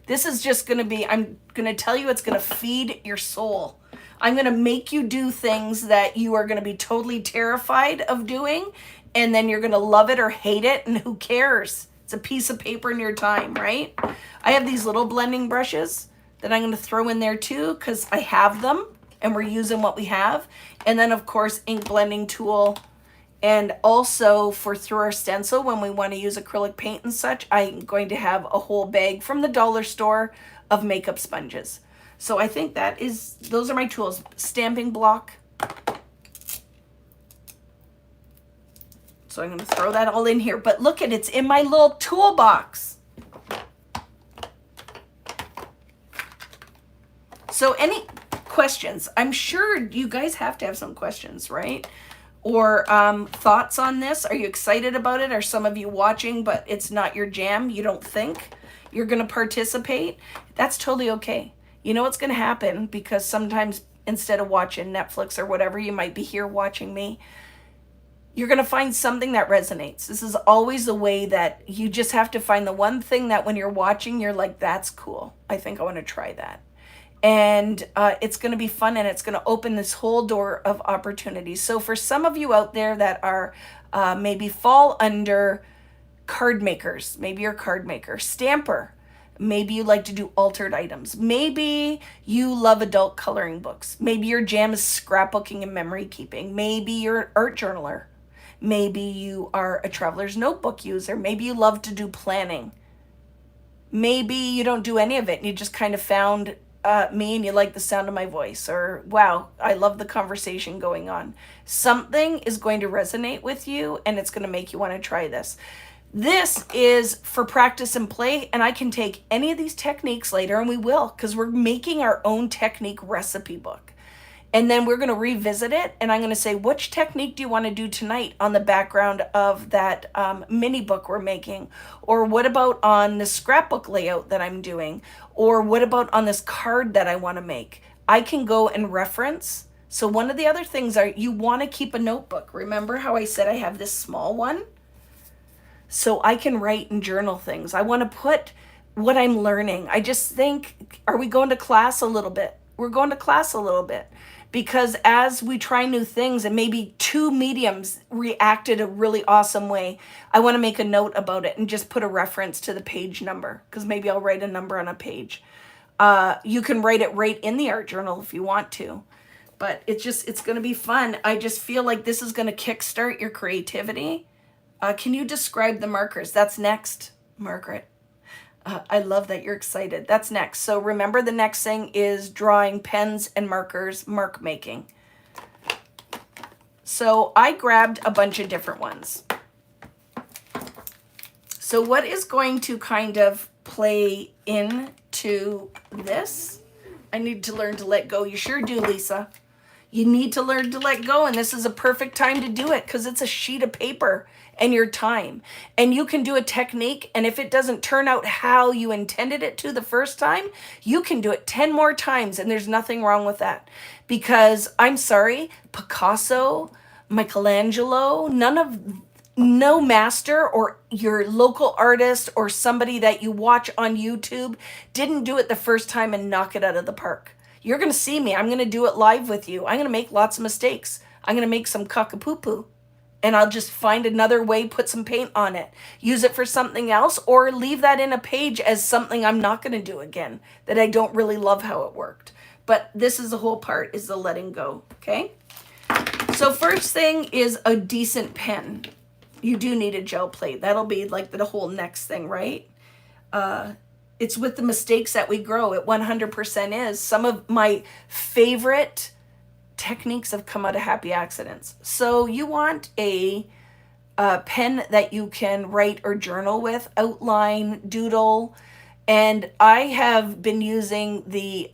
This is just going to be, I'm going to tell you, it's going to feed your soul. I'm going to make you do things that you are going to be totally terrified of doing, and then you're going to love it or hate it, and who cares? It's a piece of paper in your time, right? I have these little blending brushes that I'm going to throw in there too, because I have them, and we're using what we have. And then, of course, ink blending tool. And also through our stencil, when we want to use acrylic paint and such, I'm going to have a whole bag from the dollar store of makeup sponges. So I think those are my tools. Stamping block. So I'm going to throw that all in here. But look it's in my little toolbox. So any questions? I'm sure you guys have to have some questions, right? Or thoughts on this? Are you excited about it? Are some of you watching, but it's not your jam? You don't think you're going to participate? That's totally okay. You know what's going to happen, because sometimes instead of watching Netflix or whatever, you might be here watching me. You're going to find something that resonates. This is always the way that you just have to find the one thing that when you're watching, you're like, that's cool. I think I want to try that. And it's going to be fun, and it's going to open this whole door of opportunities. So for some of you out there that are maybe fall under card makers, maybe you're a card maker, stamper, maybe you like to do altered items, maybe you love adult coloring books, maybe your jam is scrapbooking and memory keeping, maybe you're an art journaler, maybe you are a traveler's notebook user, maybe you love to do planning, maybe you don't do any of it and you just kind of found me and you like the sound of my voice, or wow, I love the conversation going on. Something is going to resonate with you, and it's going to make you want to try this. This is for practice and play, and I can take any of these techniques later, and we will, because we're making our own technique recipe book. And then we're going to revisit it, and I'm going to say, which technique do you want to do tonight on the background of that mini book we're making? Or what about on the scrapbook layout that I'm doing? Or what about on this card that I want to make? I can go and reference. So one of the other things are you want to keep a notebook. Remember how I said I have this small one? So I can write and journal things. I want to put what I'm learning. I just think, are we going to class a little bit? We're going to class a little bit. Because as we try new things and maybe two mediums reacted a really awesome way, I want to make a note about it and just put a reference to the page number, because maybe I'll write a number on a page. You can write it right in the art journal if you want to. But it's going to be fun. I just feel like this is going to kickstart your creativity. Can you describe the markers? That's next, Margaret. I love that you're excited. That's next. So remember, the next thing is drawing, pens and markers, mark making. So I grabbed a bunch of different ones. So what is going to kind of play into this? I need to learn to let go. You sure do, Lisa. You need to learn to let go, and this is a perfect time to do it because it's a sheet of paper and your time. And you can do a technique, and if it doesn't turn out how you intended it to the first time, you can do it 10 more times, and there's nothing wrong with that. Because, I'm sorry, Picasso, Michelangelo, no master or your local artist or somebody that you watch on YouTube didn't do it the first time and knock it out of the park. You're going to see me. I'm going to do it live with you. I'm going to make lots of mistakes. I'm going to make some cockapoo-poo. And I'll just find another way, put some paint on it. Use it for something else, or leave that in a page as something I'm not going to do again, that I don't really love how it worked. But this is the whole part, is the letting go, okay? So first thing is a decent pen. You do need a gel plate. That'll be like the whole next thing, right? It's with the mistakes that we grow. It 100% is. Some of my favorite techniques have come out of happy accidents. So you want a pen that you can write or journal with, outline, doodle. And I have been using the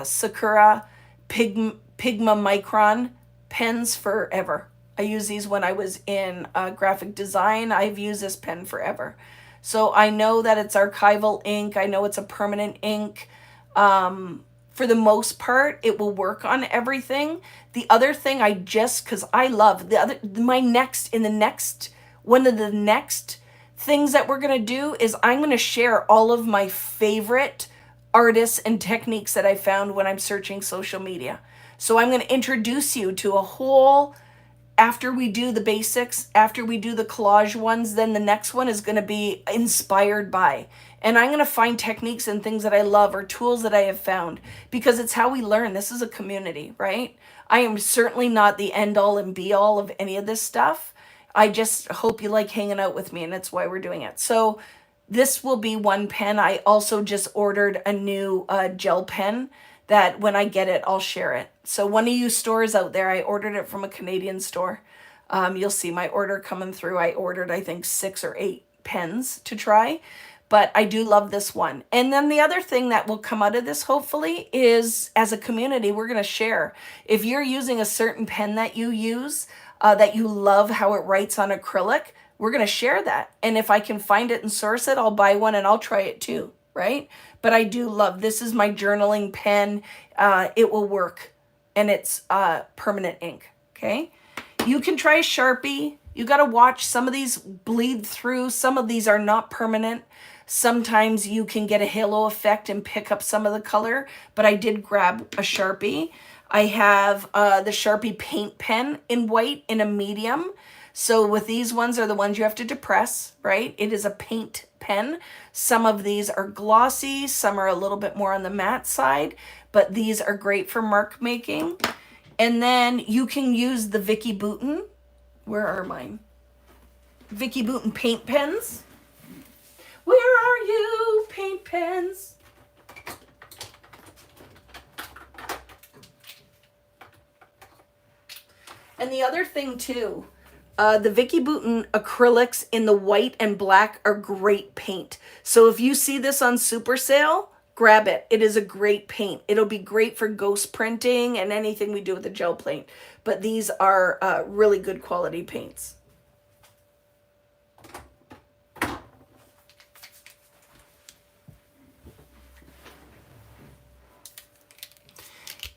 Sakura Pigma Micron pens forever. I used these when I was in graphic design. I've used this pen forever. So I know that it's archival ink. I know it's a permanent ink. For the most part, it will work on everything. The other thing because I love one of the next things that we're going to do is I'm going to share all of my favorite artists and techniques that I found when I'm searching social media. So I'm going to introduce you to a whole, after we do the basics, after we do the collage ones, then the next one is going to be inspired by. And I'm going to find techniques and things that I love or tools that I have found, because it's how we learn. This is a community, right? I am certainly not the end all and be all of any of this stuff. I just hope you like hanging out with me, and that's why we're doing it. So this will be one pen. I also just ordered a new gel pen that when I get it, I'll share it. So one of you stores out there, I ordered it from a Canadian store. You'll see my order coming through. I ordered, I think, 6 or 8 pens to try, but I do love this one. And then the other thing that will come out of this, hopefully, is as a community, we're going to share. If you're using a certain pen that you use, that you love how it writes on acrylic, we're going to share that. And if I can find it and source it, I'll buy one and I'll try it too, right? But I do love, this is my journaling pen. It will work, and it's permanent ink, okay? You can try a Sharpie. You got to watch. Some of these bleed through. Some of these are not permanent. Sometimes you can get a halo effect and pick up some of the color, but I did grab a Sharpie. I have the Sharpie paint pen in white in a medium. So with these ones are the ones you have to depress, right? It is a paint pen. Some of these are glossy, some are a little bit more on the matte side, but these are great for mark making. And then you can use the Vicki Boutin. Where are mine? Vicki Boutin paint pens. Where are you, paint pens? And the other thing too, The Vicky Bouton acrylics in the white and black are great paint. So if you see this on super sale, grab it. It is a great paint. It'll be great for ghost printing and anything we do with the gel paint. But these are really good quality paints.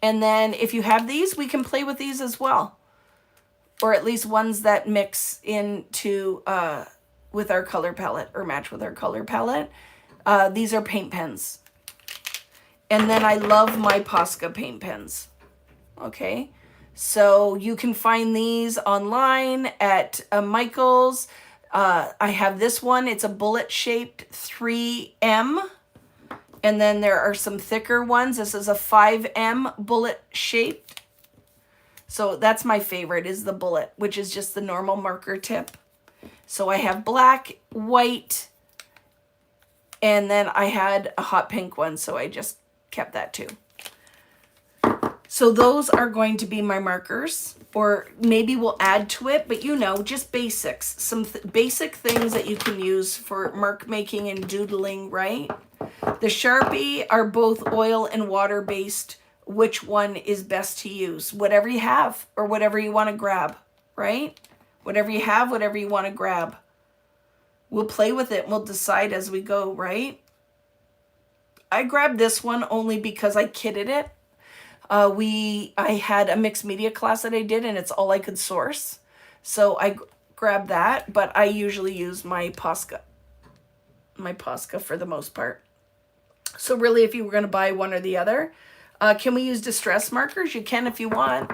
And then if you have these, we can play with these as well. Or at least ones that mix into with our color palette or match with our color palette. These are paint pens. And then I love my Posca paint pens. Okay, so you can find these online at Michael's. I have this one. It's a bullet shaped 3M. And then there are some thicker ones. This is a 5M bullet shaped. So that's my favorite, is the bullet, which is just the normal marker tip. So I have black, white, and then I had a hot pink one, so I just kept that too. So those are going to be my markers, or maybe we'll add to it, but you know, just basics. Some basic things that you can use for mark making and doodling, right? The Sharpie are both oil and water based. Which one is best to use? Whatever you have or whatever you want to grab, right? Whatever you have, whatever you want to grab. We'll play with it and we'll decide as we go, right? I grabbed this one only because I kitted it. I had a mixed media class that I did and it's all I could source. So I grabbed that, but I usually use my Posca for the most part. So really, if you were going to buy one or the other, can we use distress markers? You can if you want.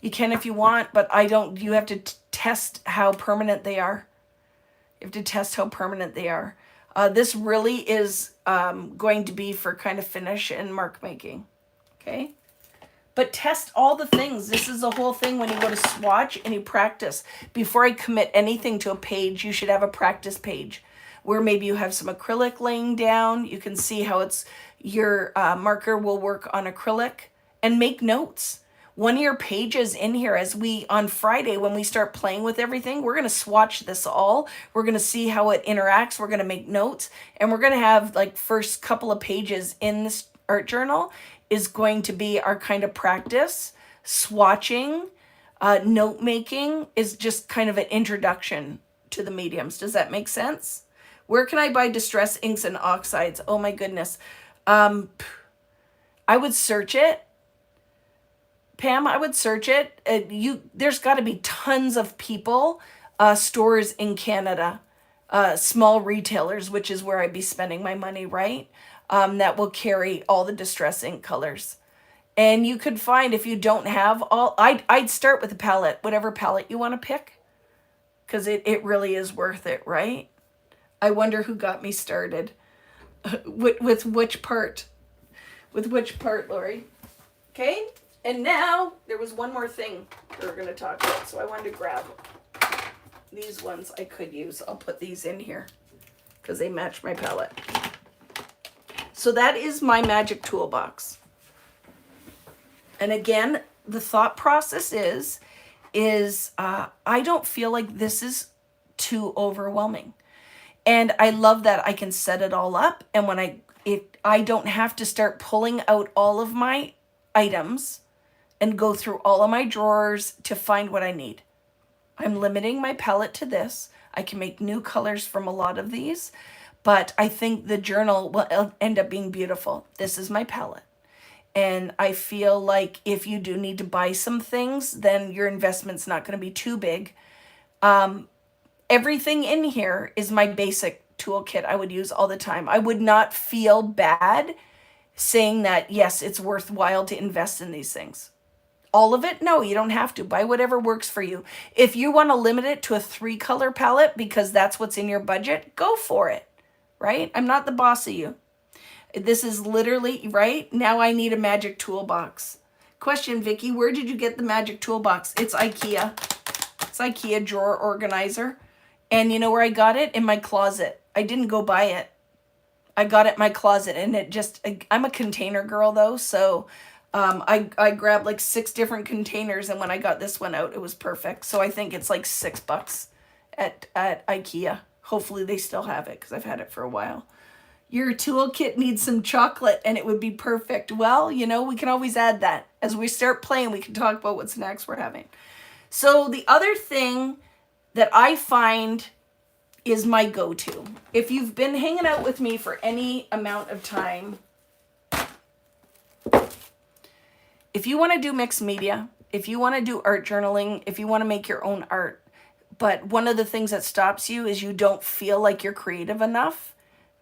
You can if you want, but I don't. You have to test how permanent they are. You have to test how permanent they are. This really is going to be for kind of finish and mark making. Okay? But test all the things. This is the whole thing when you go to swatch and you practice. Before I commit anything to a page, you should have a practice page where maybe you have some acrylic laying down. You can see how your marker will work on acrylic, and make notes. One of your pages in here, on Friday, when we start playing with everything, we're going to swatch this all. We're going to see how it interacts. We're going to make notes, and we're going to have like first couple of pages in this art journal is going to be our kind of practice. Swatching, note making is just kind of an introduction to the mediums. Does that make sense? Where can I buy distress inks and oxides? Oh my goodness. I would search it. Pam, I would search it. There's got to be tons of people, stores in Canada, small retailers, which is where I'd be spending my money, right? That will carry all the distress ink colors. And you could find, if you don't have all, I'd start with a palette, whatever palette you want to pick, because it really is worth it, right? I wonder who got me started. With which part? With which part, Lori? Okay? And now, there was one more thing we were going to talk about, so I wanted to grab these ones I could use. I'll put these in here because they match my palette. So that is my magic toolbox. And again, the thought process is I don't feel like this is too overwhelming. And I love that I can set it all up. And when I don't have to start pulling out all of my items and go through all of my drawers to find what I need. I'm limiting my palette to this. I can make new colors from a lot of these, but I think the journal will end up being beautiful. This is my palette. And I feel like if you do need to buy some things, then your investment's not going to be too big. Everything in here is my basic toolkit I would use all the time. I would not feel bad saying that, yes, it's worthwhile to invest in these things. All of it? No, you don't have to. Buy whatever works for you. If you want to limit it to a 3-color palette because that's what's in your budget, go for it, right? I'm not the boss of you. This is literally, right? Now I need a magic toolbox. Question, Vicky, where did you get the magic toolbox? It's IKEA. It's IKEA drawer organizer. And you know where I got it? In my closet. I didn't go buy it. I got it in my closet, and I'm a container girl though, so I grabbed like 6 different containers, and when I got this one out, it was perfect. So I think it's like $6 at IKEA. Hopefully they still have it because I've had it for a while. Your toolkit needs some chocolate and it would be perfect. Well, you know, we can always add that. As we start playing, we can talk about what snacks we're having. So the other thing that I find is my go-to. If you've been hanging out with me for any amount of time, if you want to do mixed media, if you want to do art journaling, if you want to make your own art, but one of the things that stops you is you don't feel like you're creative enough,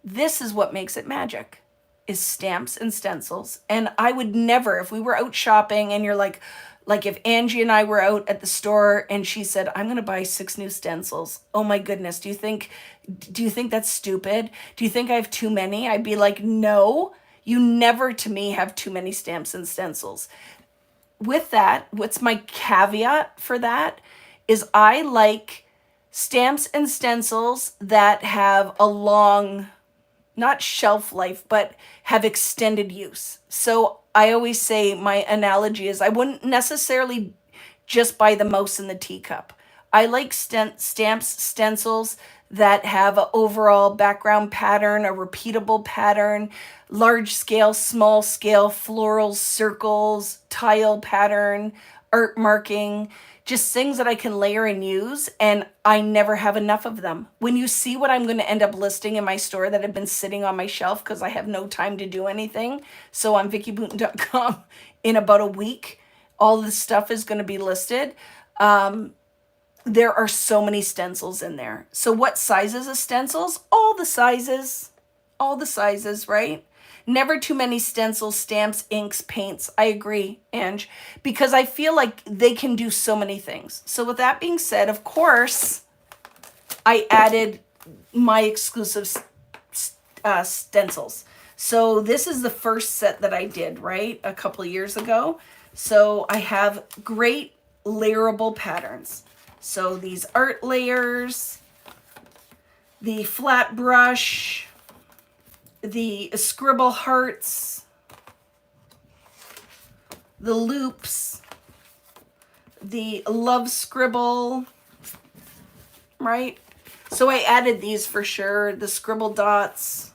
this is what makes it magic, is stamps and stencils. And I would never, if we were out shopping and you're like if Angie and I were out at the store and she said, I'm going to buy 6 new stencils. Oh my goodness. Do you think that's stupid? Do you think I have too many? I'd be like, no, you never to me have too many stamps and stencils. With that, what's my caveat for that is I like stamps and stencils that have a long, not shelf life, but have extended use. So I always say my analogy is I wouldn't necessarily just buy the mouse in the teacup. I like stamps, stencils that have an overall background pattern, a repeatable pattern, large scale, small scale, florals, circles, tile pattern, art marking, just things that I can layer and use, and I never have enough of them. When you see what I'm going to end up listing in my store that have been sitting on my shelf because I have no time to do anything, so on VickiBooten.com in about a week, all this stuff is going to be listed. There are so many stencils in there. So what sizes of stencils? All the sizes, right? Never too many stencils, stamps, inks, paints. I agree, Ange, because I feel like they can do so many things. So with that being said, of course, I added my exclusive stencils. So this is the first set that I did, right? A couple of years ago. So I have great layerable patterns. So these art layers, the flat brush, the scribble hearts, the loops, the love scribble, right? So I added these for sure, the scribble dots,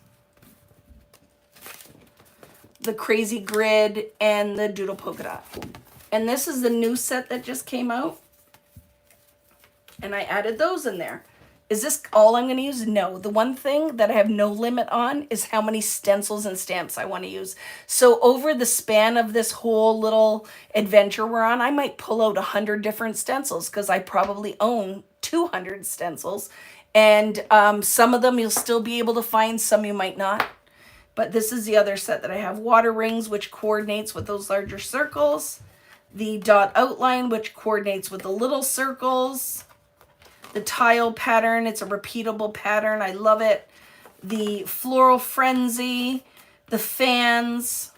the crazy grid, and the doodle polka dot. And this is the new set that just came out. And I added those in there. Is this all I'm going to use? No. The one thing that I have no limit on is how many stencils and stamps I want to use. So over the span of this whole little adventure we're on, I might pull out 100 different stencils because I probably own 200 stencils. And some of them you'll still be able to find, some you might not. But this is the other set that I have. Water rings, which coordinates with those larger circles. The dot outline, which coordinates with the little circles. The tile pattern, it's a repeatable pattern. I love it. The floral frenzy, the fans,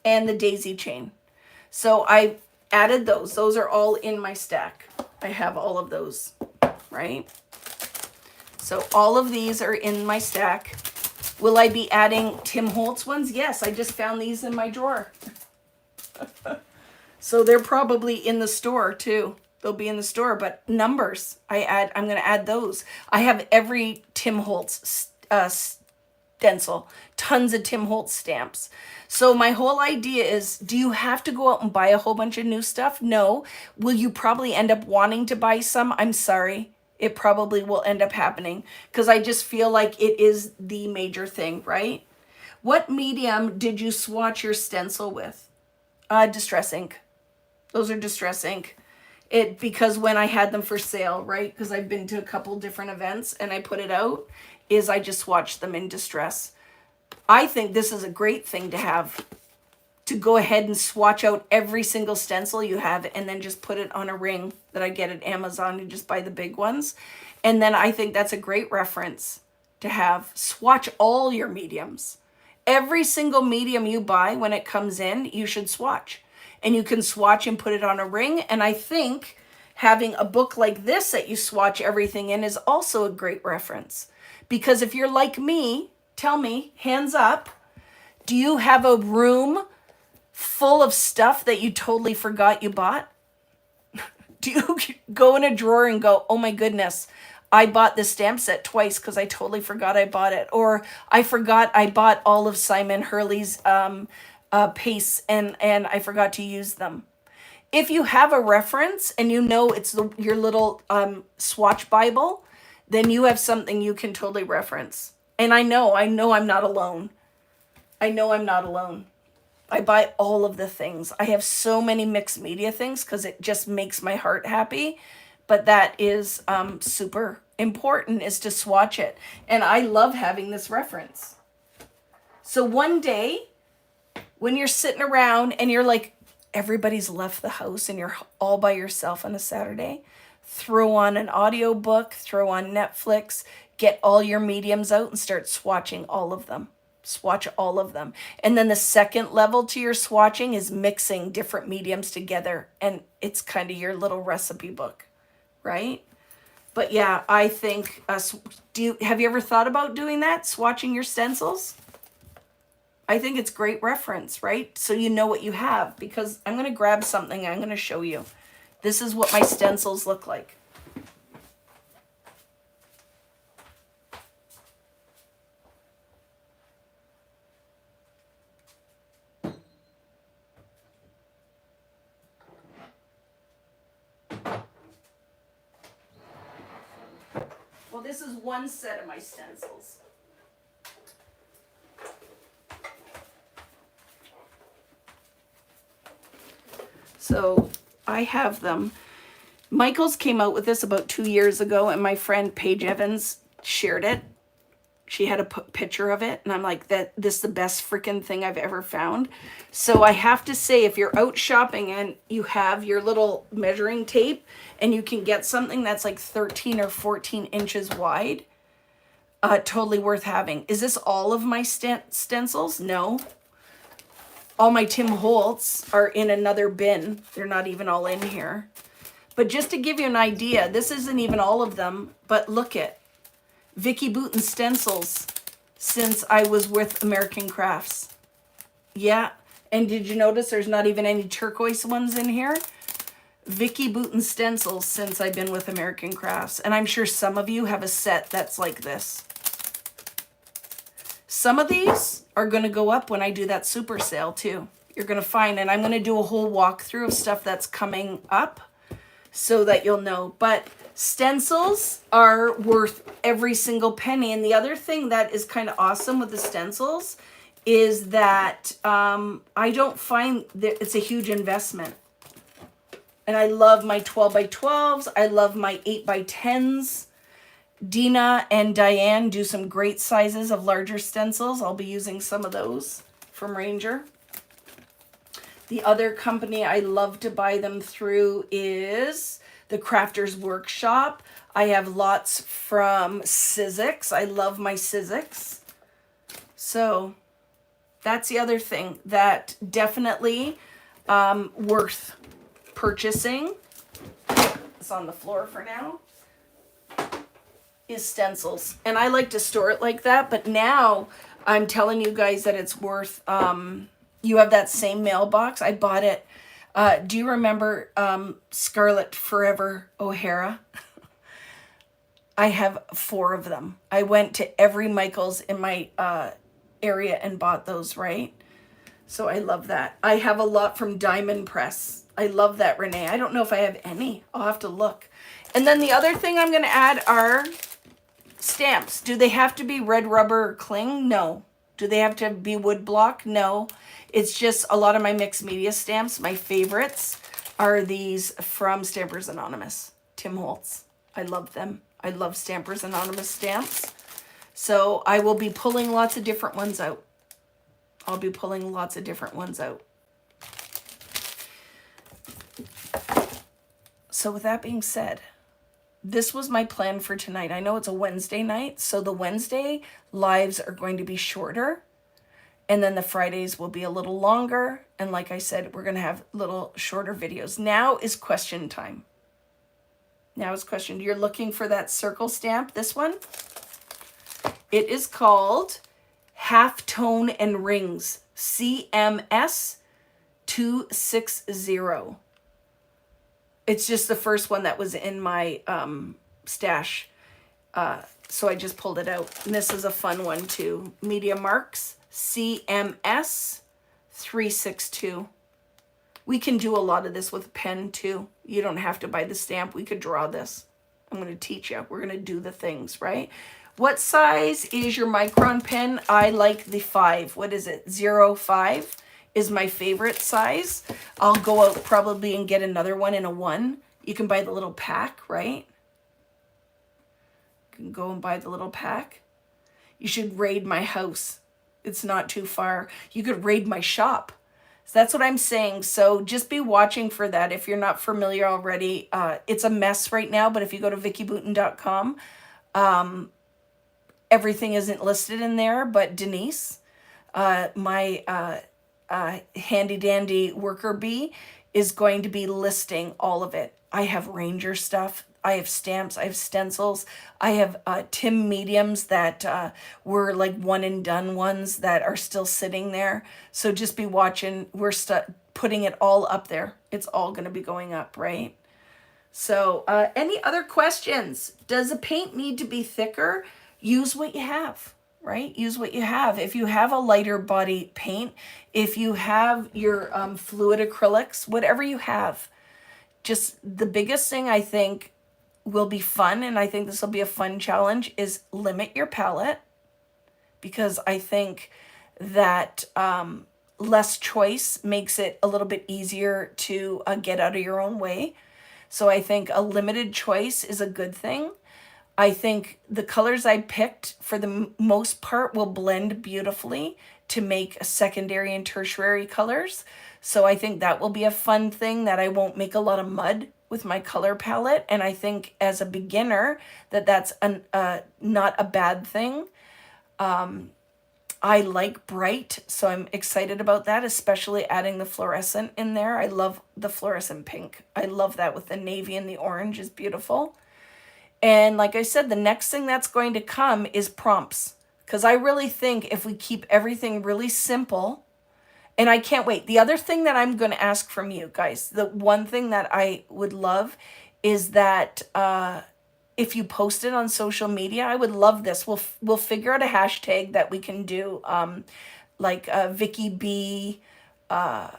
and the daisy chain. So I added those. Those are all in my stack. I have all of those, right? So all of these are in my stack. Will I be adding Tim Holtz ones? Yes, I just found these in my drawer. So they're probably in the store too. They'll be in the store, but numbers, I'm going to add those. I have every Tim Holtz stencil, tons of Tim Holtz stamps. So my whole idea is, do you have to go out and buy a whole bunch of new stuff? No. Will you probably end up wanting to buy some? I'm sorry. It probably will end up happening because I just feel like it is the major thing, right? What medium did you swatch your stencil with? Distress ink. Those are Distress ink. Because when I had them for sale, right, because I've been to a couple different events and I put it out, is I just swatched them in Distress. I think this is a great thing to have, to go ahead and swatch out every single stencil you have and then just put it on a ring that I get at Amazon and just buy the big ones. And then I think that's a great reference to have. Swatch all your mediums. Every single medium you buy when it comes in, you should swatch. And you can swatch and put it on a ring. And I think having a book like this that you swatch everything in is also a great reference. Because if you're like me, tell me, hands up, Do you have a room full of stuff that you totally forgot you bought? Do you go in a drawer and go, oh my goodness, I bought this stamp set twice because I totally forgot I bought it. Or I forgot I bought all of Simon Hurley's pastes and I forgot to use them. If you have a reference and you know it's your little swatch Bible, then you have something you can totally reference. And I know I'm not alone. I know I'm not alone. I buy all of the things. I have so many mixed media things because it just makes my heart happy. But that is super important, is to swatch it. And I love having this reference. So one day, when you're sitting around and you're like, everybody's left the house and you're all by yourself on a Saturday, throw on an audiobook, throw on Netflix, get all your mediums out and start swatching all of them. Swatch all of them. And then the second level to your swatching is mixing different mediums together. And it's kind of your little recipe book, right? But yeah, I think, have you ever thought about doing that? Swatching your stencils? I think it's great reference, right? So you know what you have, because I'm going to grab something. I'm going to show you. This is what my stencils look like. Well, this is one set of my stencils. So I have them. Michaels came out with this about 2 years ago, and my friend Paige Evans shared it. She had a picture of it, and I'm like, this is the best freaking thing I've ever found. So I have to say, if you're out shopping and you have your little measuring tape and you can get something that's like 13 or 14 inches wide, totally worth having. Is this all of my stencils? No. All my Tim Holtz are in another bin. They're not even all in here. But just to give you an idea, this isn't even all of them, but look at Vicki Boutin stencils since I was with American Crafts. Yeah, and did you notice there's not even any turquoise ones in here? Vicki Boutin stencils since I've been with American Crafts. And I'm sure some of you have a set that's like this. Some of these are going to go up when I do that super sale too. You're going to find, and I'm going to do a whole walkthrough of stuff that's coming up so that you'll know. But stencils are worth every single penny. And the other thing that is kind of awesome with the stencils is that I don't find that it's a huge investment. And I love my 12 by 12s. I love my 8 by 10s. Dina and Diane do some great sizes of larger stencils. I'll be using some of those from Ranger. The other company I love to buy them through is the Crafters Workshop. I have lots from Sizzix. I love my Sizzix. So that's the other thing that definitely worth purchasing. It's on the floor for now. Is stencils. And I like to store it like that, but now I'm telling you guys that it's worth, you have that same mailbox. I bought it. Do you remember Scarlet Forever O'Hara? I have 4 of them. I went to every Michaels in my area and bought those, right? So I love that. I have a lot from Diamond Press. I love that, Renee. I don't know if I have any. I'll have to look. And then the other thing I'm going to add are stamps. Do they have to be red rubber or cling? No. Do they have to be wood block? No. It's just a lot of my mixed media stamps. My favorites are these from Stampers Anonymous. Tim Holtz. I love them. I love Stampers Anonymous stamps. So I will be pulling lots of different ones out. I'll be pulling lots of different ones out. So with that being said, this was my plan for tonight. I know it's a Wednesday night, so the Wednesday lives are going to be shorter. And then the Fridays will be a little longer. And like I said, we're going to have little shorter videos. Now is question time. Now is question. You're looking for that circle stamp, this one. It is called Halftone and Rings, CMS 260. It's just the first one that was in my stash. So I just pulled it out. And this is a fun one too. Media Marks, CMS 362. We can do a lot of this with a pen too. You don't have to buy the stamp. We could draw this. I'm going to teach you. We're going to do the things, right? What size is your micron pen? I like the 5. What is it? 05 is my favorite size. I'll go out probably and get another one in a 1. You can buy the little pack, right? You can go and buy the little pack. You should raid my house. It's not too far. You could raid my shop. So that's what I'm saying. So just be watching for that. If you're not familiar already, it's a mess right now, but if you go to vickyboutin.com, everything isn't listed in there, but Denise, my handy dandy worker bee, is going to be listing all of it. I have Ranger stuff. I have stamps. I have stencils. I have Tim mediums that were like one and done ones that are still sitting there. So just be watching. We're putting it all up there. It's all going to be going up, right? So any other questions? Does a paint need to be thicker? Use what you have, right? Use what you have. If you have a lighter body paint, if you have your fluid acrylics, whatever you have, just the biggest thing I think will be fun, and I think this will be a fun challenge, is limit your palette, because I think that less choice makes it a little bit easier to get out of your own way. So I think a limited choice is a good thing. I think the colors I picked for the most part will blend beautifully to make a secondary and tertiary colors. So I think that will be a fun thing, that I won't make a lot of mud with my color palette. And I think as a beginner that's not a bad thing. I like bright, so I'm excited about that, especially adding the fluorescent in there. I love the fluorescent pink. I love that with the navy and the orange is beautiful. And like I said, the next thing that's going to come is prompts, because I really think if we keep everything really simple, and I can't wait. The other thing that I'm going to ask from you guys, the one thing that I would love is that if you post it on social media, I would love this. We'll figure out a hashtag that we can do, like Vicky B. I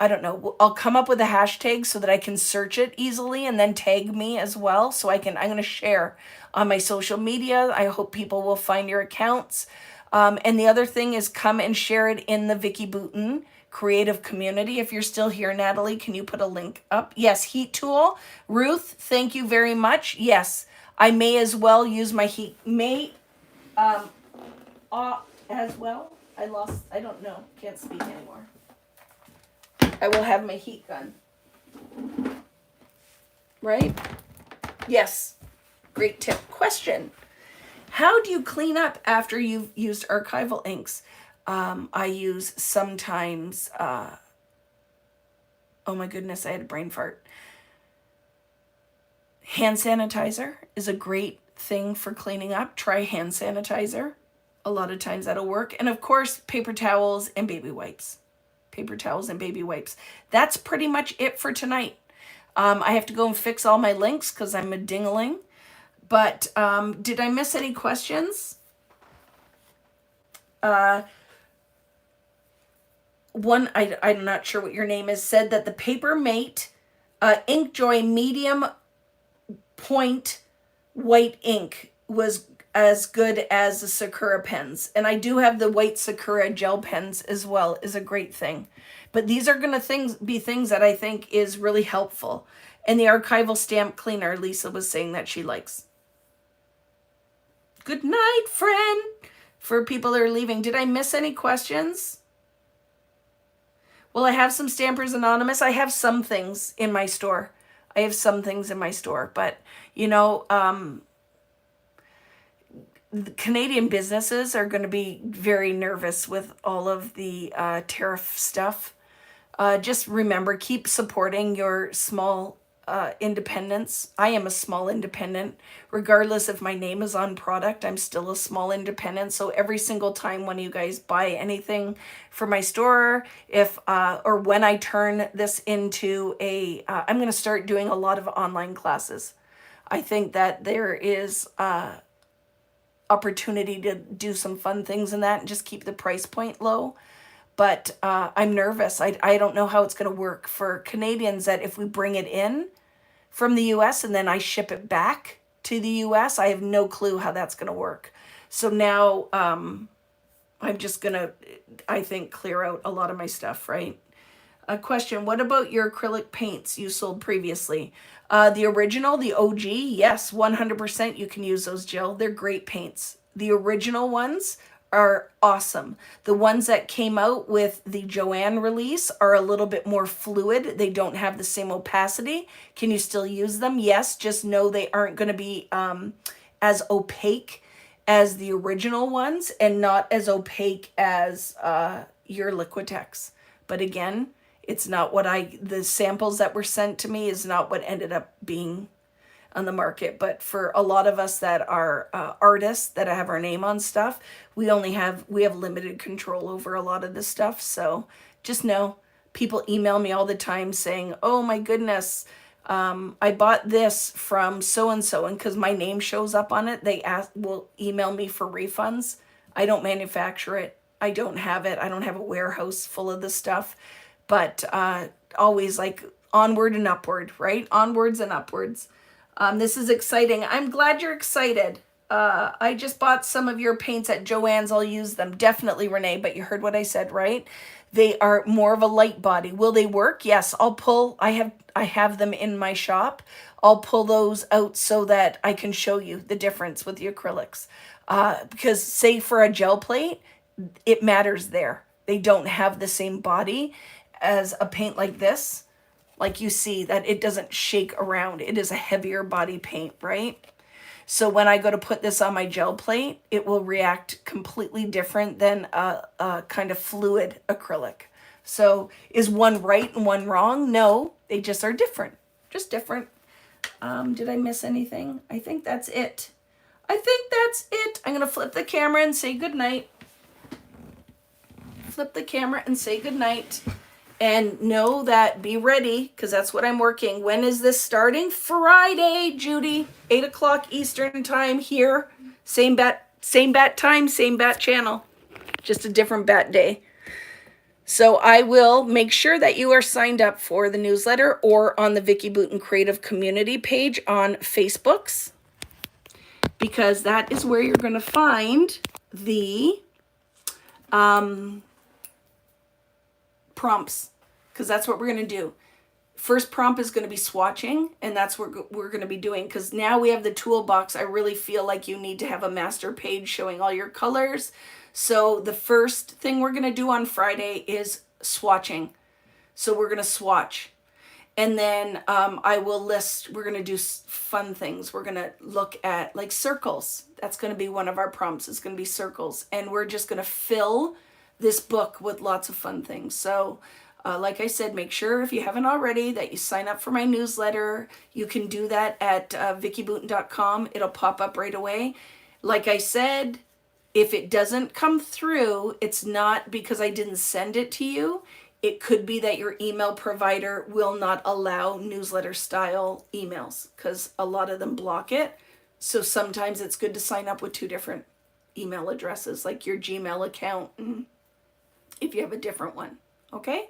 don't know. I'll come up with a hashtag so that I can search it easily and then tag me as well. So I'm going to share on my social media. I hope people will find your accounts. And the other thing is come and share it in the Vicky Boutin creative community. If you're still here, Natalie, can you put a link up? Yes, heat tool. Ruth, thank you very much. Yes, I may as well use my heat. As well. I don't know. Can't speak anymore. I will have my heat gun. Right? Yes. Great tip. Question. How do you clean up after you've used archival inks? I use sometimes, oh my goodness, I had a brain fart. Hand sanitizer is a great thing for cleaning up. Try hand sanitizer. A lot of times that'll work. And of course, paper towels and baby wipes. Paper towels and baby wipes. That's pretty much it for tonight. I have to go and fix all my links because I'm a dingling. But did I miss any questions? One, I'm not sure what your name is, said that the Paper Mate Inkjoy medium point white ink was as good as the Sakura pens. And I do have the white Sakura gel pens as well, is a great thing. But these are going to be things that I think is really helpful. And the archival stamp cleaner, Lisa was saying that she likes. Good night, friend. For people that are leaving, did I miss any questions? Well, I have some Stampers Anonymous. I have some things in my store. But, you know, the Canadian businesses are going to be very nervous with all of the tariff stuff. Just remember, keep supporting your small independence. I am a small independent. Regardless if my name is on product, I'm still a small independent. So every single time when you guys buy anything for my store, if or when I turn this into a, I'm going to start doing a lot of online classes. I think that there is opportunity to do some fun things in that and just keep the price point low. But I'm nervous. I don't know how it's going to work for Canadians, that if we bring it in from the US and then I ship it back to the US, I have no clue how that's going to work. So now I'm just going to, I think, clear out a lot of my stuff, right? A question, what about your acrylic paints you sold previously? The original, the OG, yes, 100% you can use those, Jill. They're great paints. The original ones are awesome. The ones that came out with the Joanne release are a little bit more fluid. They don't have the same opacity. Can you still use them? Yes, just know they aren't going to be as opaque as the original ones and not as opaque as your Liquitex. But again, it's not what the samples that were sent to me is not what ended up being on the market. But for a lot of us that are artists that have our name on stuff, we have limited control over a lot of this stuff. So just know, people email me all the time saying, oh my goodness, I bought this from so-and-so, and because my name shows up on it, will email me for refunds. I don't manufacture it. I don't have it. I don't have a warehouse full of this stuff. But always like onward and upward, right? Onwards and upwards. This is exciting. I'm glad you're excited. I just bought some of your paints at Joann's. I'll use them. Definitely, Renee, but you heard what I said, right? They are more of a light body. Will they work? Yes, I have them in my shop. I'll pull those out so that I can show you the difference with the acrylics. Because say for a gel plate, it matters there. They don't have the same body as a paint like this. Like you see that it doesn't shake around. It is a heavier body paint, right? So when I go to put this on my gel plate, it will react completely different than a kind of fluid acrylic. So is one right and one wrong? No, they just are different. Just different. Did I miss anything? I think that's it. I'm going to flip the camera and say goodnight. Flip the camera and say goodnight. And know that, be ready, because that's what I'm working. When is this starting? Friday, Judy. 8 o'clock Eastern time here. Same bat time, same bat channel. Just a different bat day. So I will make sure that you are signed up for the newsletter or on the Vicky Boutin Creative Community page on Facebook's, because that is where you're going to find the prompts, because that's what we're going to do. First prompt is going to be swatching, and that's what we're going to be doing, because now we have the toolbox. I really feel like you need to have a master page showing all your colors. So the first thing we're going to do on Friday is swatching. So we're going to swatch. And then we're going to do fun things. We're going to look at like circles. That's going to be one of our prompts. It's going to be circles. And we're just going to fill this book with lots of fun things. So like I said, make sure if you haven't already that you sign up for my newsletter. You can do that at vickyboutin.com. It'll pop up right away. Like I said, if it doesn't come through, it's not because I didn't send it to you. It could be that your email provider will not allow newsletter style emails because a lot of them block it. So sometimes it's good to sign up with 2 different email addresses, like your Gmail account, and if you have a different one. Okay?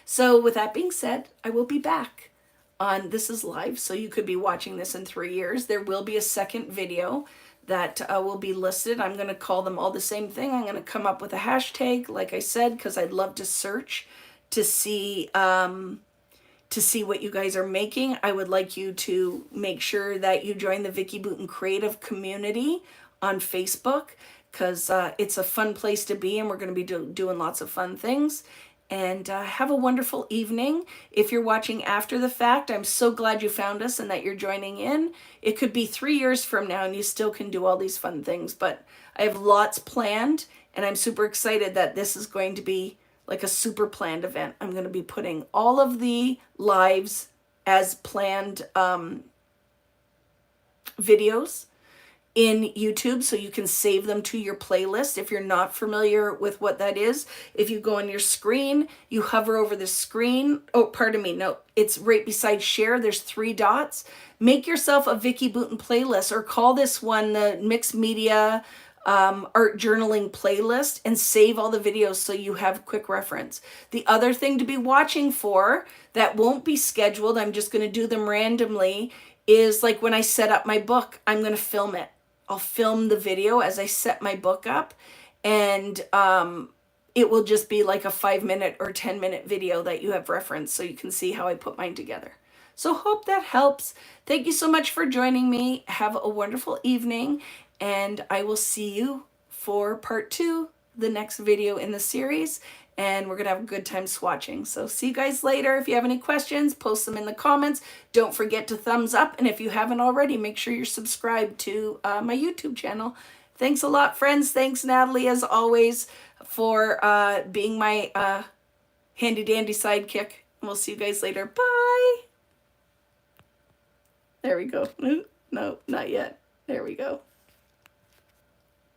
So with that being said, I will be back on This Is Live. So you could be watching this in 3 years. There will be a second video that will be listed. I'm going to call them all the same thing. I'm going to come up with a hashtag, like I said, because I'd love to search to see what you guys are making. I would like you to make sure that you join the Vicky Boutin Creative Community on Facebook, because it's a fun place to be, and we're going to be doing lots of fun things. And have a wonderful evening. If you're watching after the fact, I'm so glad you found us and that you're joining in. It could be 3 years from now and you still can do all these fun things, but I have lots planned, and I'm super excited that this is going to be like a super planned event. I'm going to be putting all of the lives as planned videos in YouTube, so you can save them to your playlist. If you're not familiar with what that is, if you go on your screen, you hover over the screen. Oh, pardon me. No, it's right beside share. There's 3 dots. Make yourself a Vicky Booten playlist, or call this one the mixed media art journaling playlist, and save all the videos so you have quick reference. The other thing to be watching for that won't be scheduled, I'm just going to do them randomly, is like when I set up my book, I'm going to film it. I'll film the video as I set my book up, and it will just be like a 5-minute or 10-minute video that you have reference, so you can see how I put mine together. So hope that helps. Thank you so much for joining me. Have a wonderful evening, and I will see you for part 2, the next video in the series, and we're going to have a good time swatching. So see you guys later. If you have any questions, post them in the comments. Don't forget to thumbs up, and if you haven't already, make sure you're subscribed to my YouTube channel. Thanks a lot, friends. Thanks, Natalie, as always, for being my handy-dandy sidekick. We'll see you guys later. Bye! There we go. No, not yet. There we go.